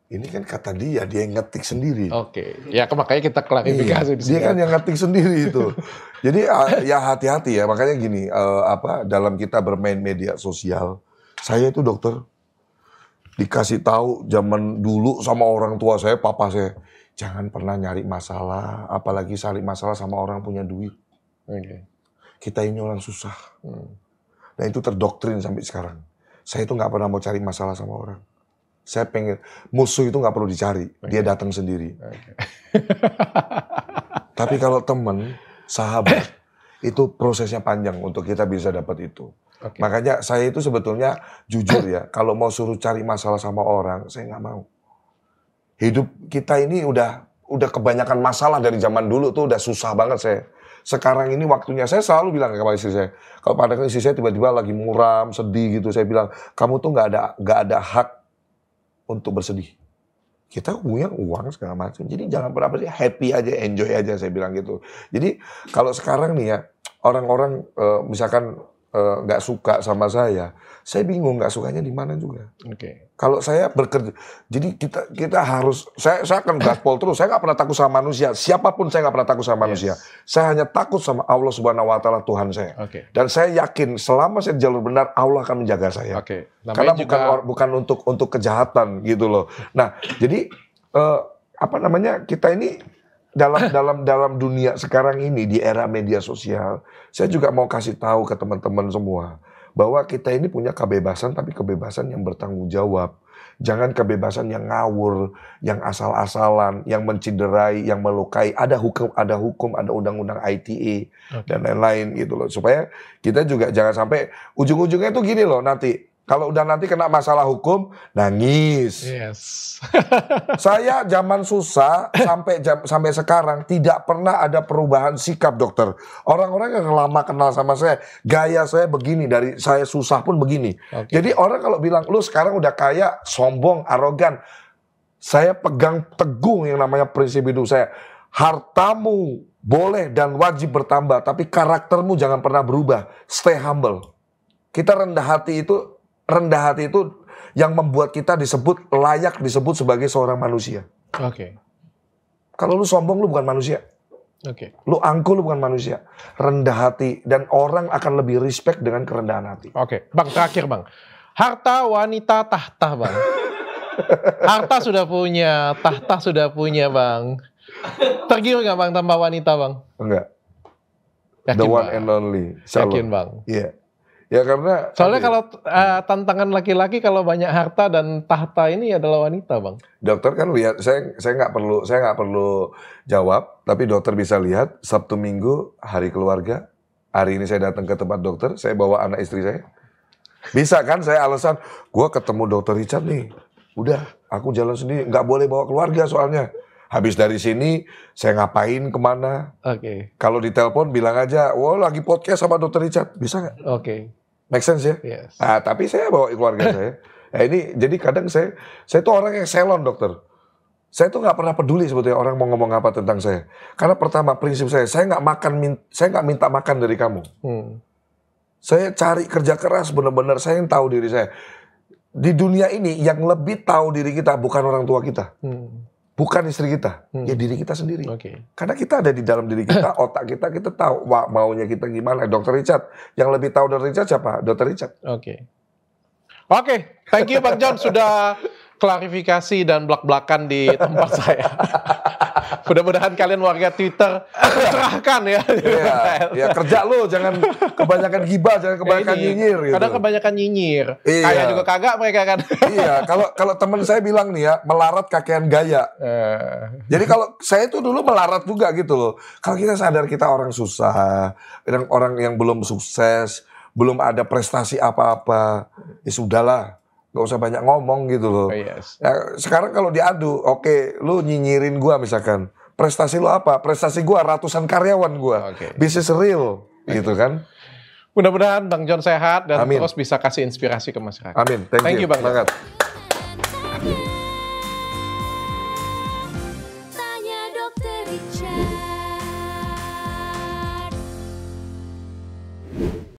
Ini kan kata dia yang ngetik sendiri. Oke, ya makanya kita klarifikasi di sini. Dia kan yang ngetik sendiri itu. Jadi ya hati-hati ya, makanya gini, dalam kita bermain media sosial, saya itu dokter dikasih tahu zaman dulu sama orang tua saya, papa saya, jangan pernah nyari masalah, apalagi cari masalah sama orang punya duit. Okay. Kita ini orang susah. Nah itu terdoktrin sampai sekarang. Saya itu nggak pernah mau cari masalah sama orang. Saya pengen, musuh itu nggak perlu dicari, dia datang sendiri. Tapi kalau teman, sahabat, itu prosesnya panjang untuk kita bisa dapat itu. Makanya saya itu sebetulnya jujur ya, kalau mau suruh cari masalah sama orang, saya nggak mau. Hidup kita ini udah kebanyakan masalah dari zaman dulu tuh udah susah banget saya. Sekarang ini waktunya, saya selalu bilang kepada istri saya, kalau pada istri saya tiba-tiba lagi muram, sedih gitu, saya bilang, kamu tuh nggak ada hak untuk bersedih. Kita punya uang segala macam. Jadi jangan pernah happy aja, enjoy aja, saya bilang gitu. Jadi kalau sekarang nih ya, orang-orang misalkan nggak suka sama saya bingung nggak sukanya di mana juga. Kalau saya bekerja, jadi kita harus, saya akan gaspol terus. Saya nggak pernah takut sama manusia. Siapapun saya nggak pernah takut sama manusia. Saya hanya takut sama Allah Subhanahu Wa Taala, Tuhan saya. Dan saya yakin selama saya di jalur benar, Allah akan menjaga saya. Karena bukan untuk kejahatan gitu loh. Nah, jadi kita ini dalam dunia sekarang ini di era media sosial, saya juga mau kasih tahu ke teman-teman semua bahwa kita ini punya kebebasan, tapi kebebasan yang bertanggung jawab. Jangan kebebasan yang ngawur, yang asal-asalan, yang menciderai, yang melukai. Ada hukum, ada undang-undang ITE dan lain-lain gitu loh. Supaya kita juga jangan sampai ujung-ujungnya itu gini loh nanti. Kalau udah nanti kena masalah hukum, nangis. Saya zaman susah sampai sekarang tidak pernah ada perubahan sikap dokter. Orang-orang yang lama kenal sama saya, gaya saya begini, dari saya susah pun begini. Jadi orang kalau bilang, lu sekarang udah kaya, sombong, arogan. Saya pegang teguh yang namanya prinsip hidup saya. Hartamu boleh dan wajib bertambah, tapi karaktermu jangan pernah berubah. Stay humble. Kita rendah hati itu yang membuat kita layak disebut sebagai seorang manusia. Kalau lu sombong, lu bukan manusia. Lu angkuh, lu bukan manusia. Rendah hati, dan orang akan lebih respect dengan kerendahan hati. Bang, terakhir Bang. Harta, wanita, tahta Bang. Harta sudah punya, tahta sudah punya Bang. Tergiur nggak Bang tambah wanita Bang? Enggak. Yakin, The one Bang? and only. Yakin Bang? Iya. Ya karena soalnya kalau tantangan laki-laki kalau banyak harta dan tahta ini adalah wanita Bang. Dokter kan lihat, saya nggak perlu jawab, tapi dokter bisa lihat Sabtu Minggu hari keluarga. Hari ini saya datang ke tempat dokter, saya bawa anak istri saya. Bisa kan saya alasan, gue ketemu dokter Richard nih, udah aku jalan sendiri, nggak boleh bawa keluarga soalnya. Habis dari sini saya ngapain kemana? Kalau ditelepon bilang aja, wah lagi podcast sama dokter Richard, bisa nggak? Make sense ya? Nah, tapi saya bawa keluarga saya. Nah, ini jadi kadang saya tuh orang yang selon dokter. Saya tuh nggak pernah peduli sebetulnya orang mau ngomong apa tentang saya. Karena pertama prinsip saya nggak minta makan dari kamu. Saya cari kerja keras benar-benar. Saya yang tahu diri saya. Di dunia ini yang lebih tahu diri kita bukan orang tua kita, bukan istri kita, ya diri kita sendiri. Karena kita ada di dalam diri kita, otak kita tahu maunya kita gimana. Dr. Richard, yang lebih tahu Dr. Richard siapa? Dr. Richard. Oke, thank you Bang John sudah klarifikasi dan belak-belakan di tempat saya. Mudah-mudahan kalian warga Twitter cerahkan ya. Ya kerja lo, jangan kebanyakan gibah, jangan kebanyakan nyinyir. Gitu. Kadang kebanyakan nyinyir. Kayak juga kagak mereka kan. Iya, kalau teman saya bilang nih ya, melarat kakean gaya. Jadi kalau saya itu dulu melarat juga gitu loh. Kalau kita sadar kita orang susah, orang yang belum sukses, belum ada prestasi apa-apa, ya sudahlah. Gak usah banyak ngomong gitu loh. Ya, sekarang kalau diadu, oke, lu nyinyirin gua misalkan. Prestasi lu apa? Prestasi gua ratusan karyawan gua. Bisnis real, gitu kan. Mudah-mudahan Bang John sehat dan terus bisa kasih inspirasi ke masyarakat. Amin. Thank you Bang. Semangat.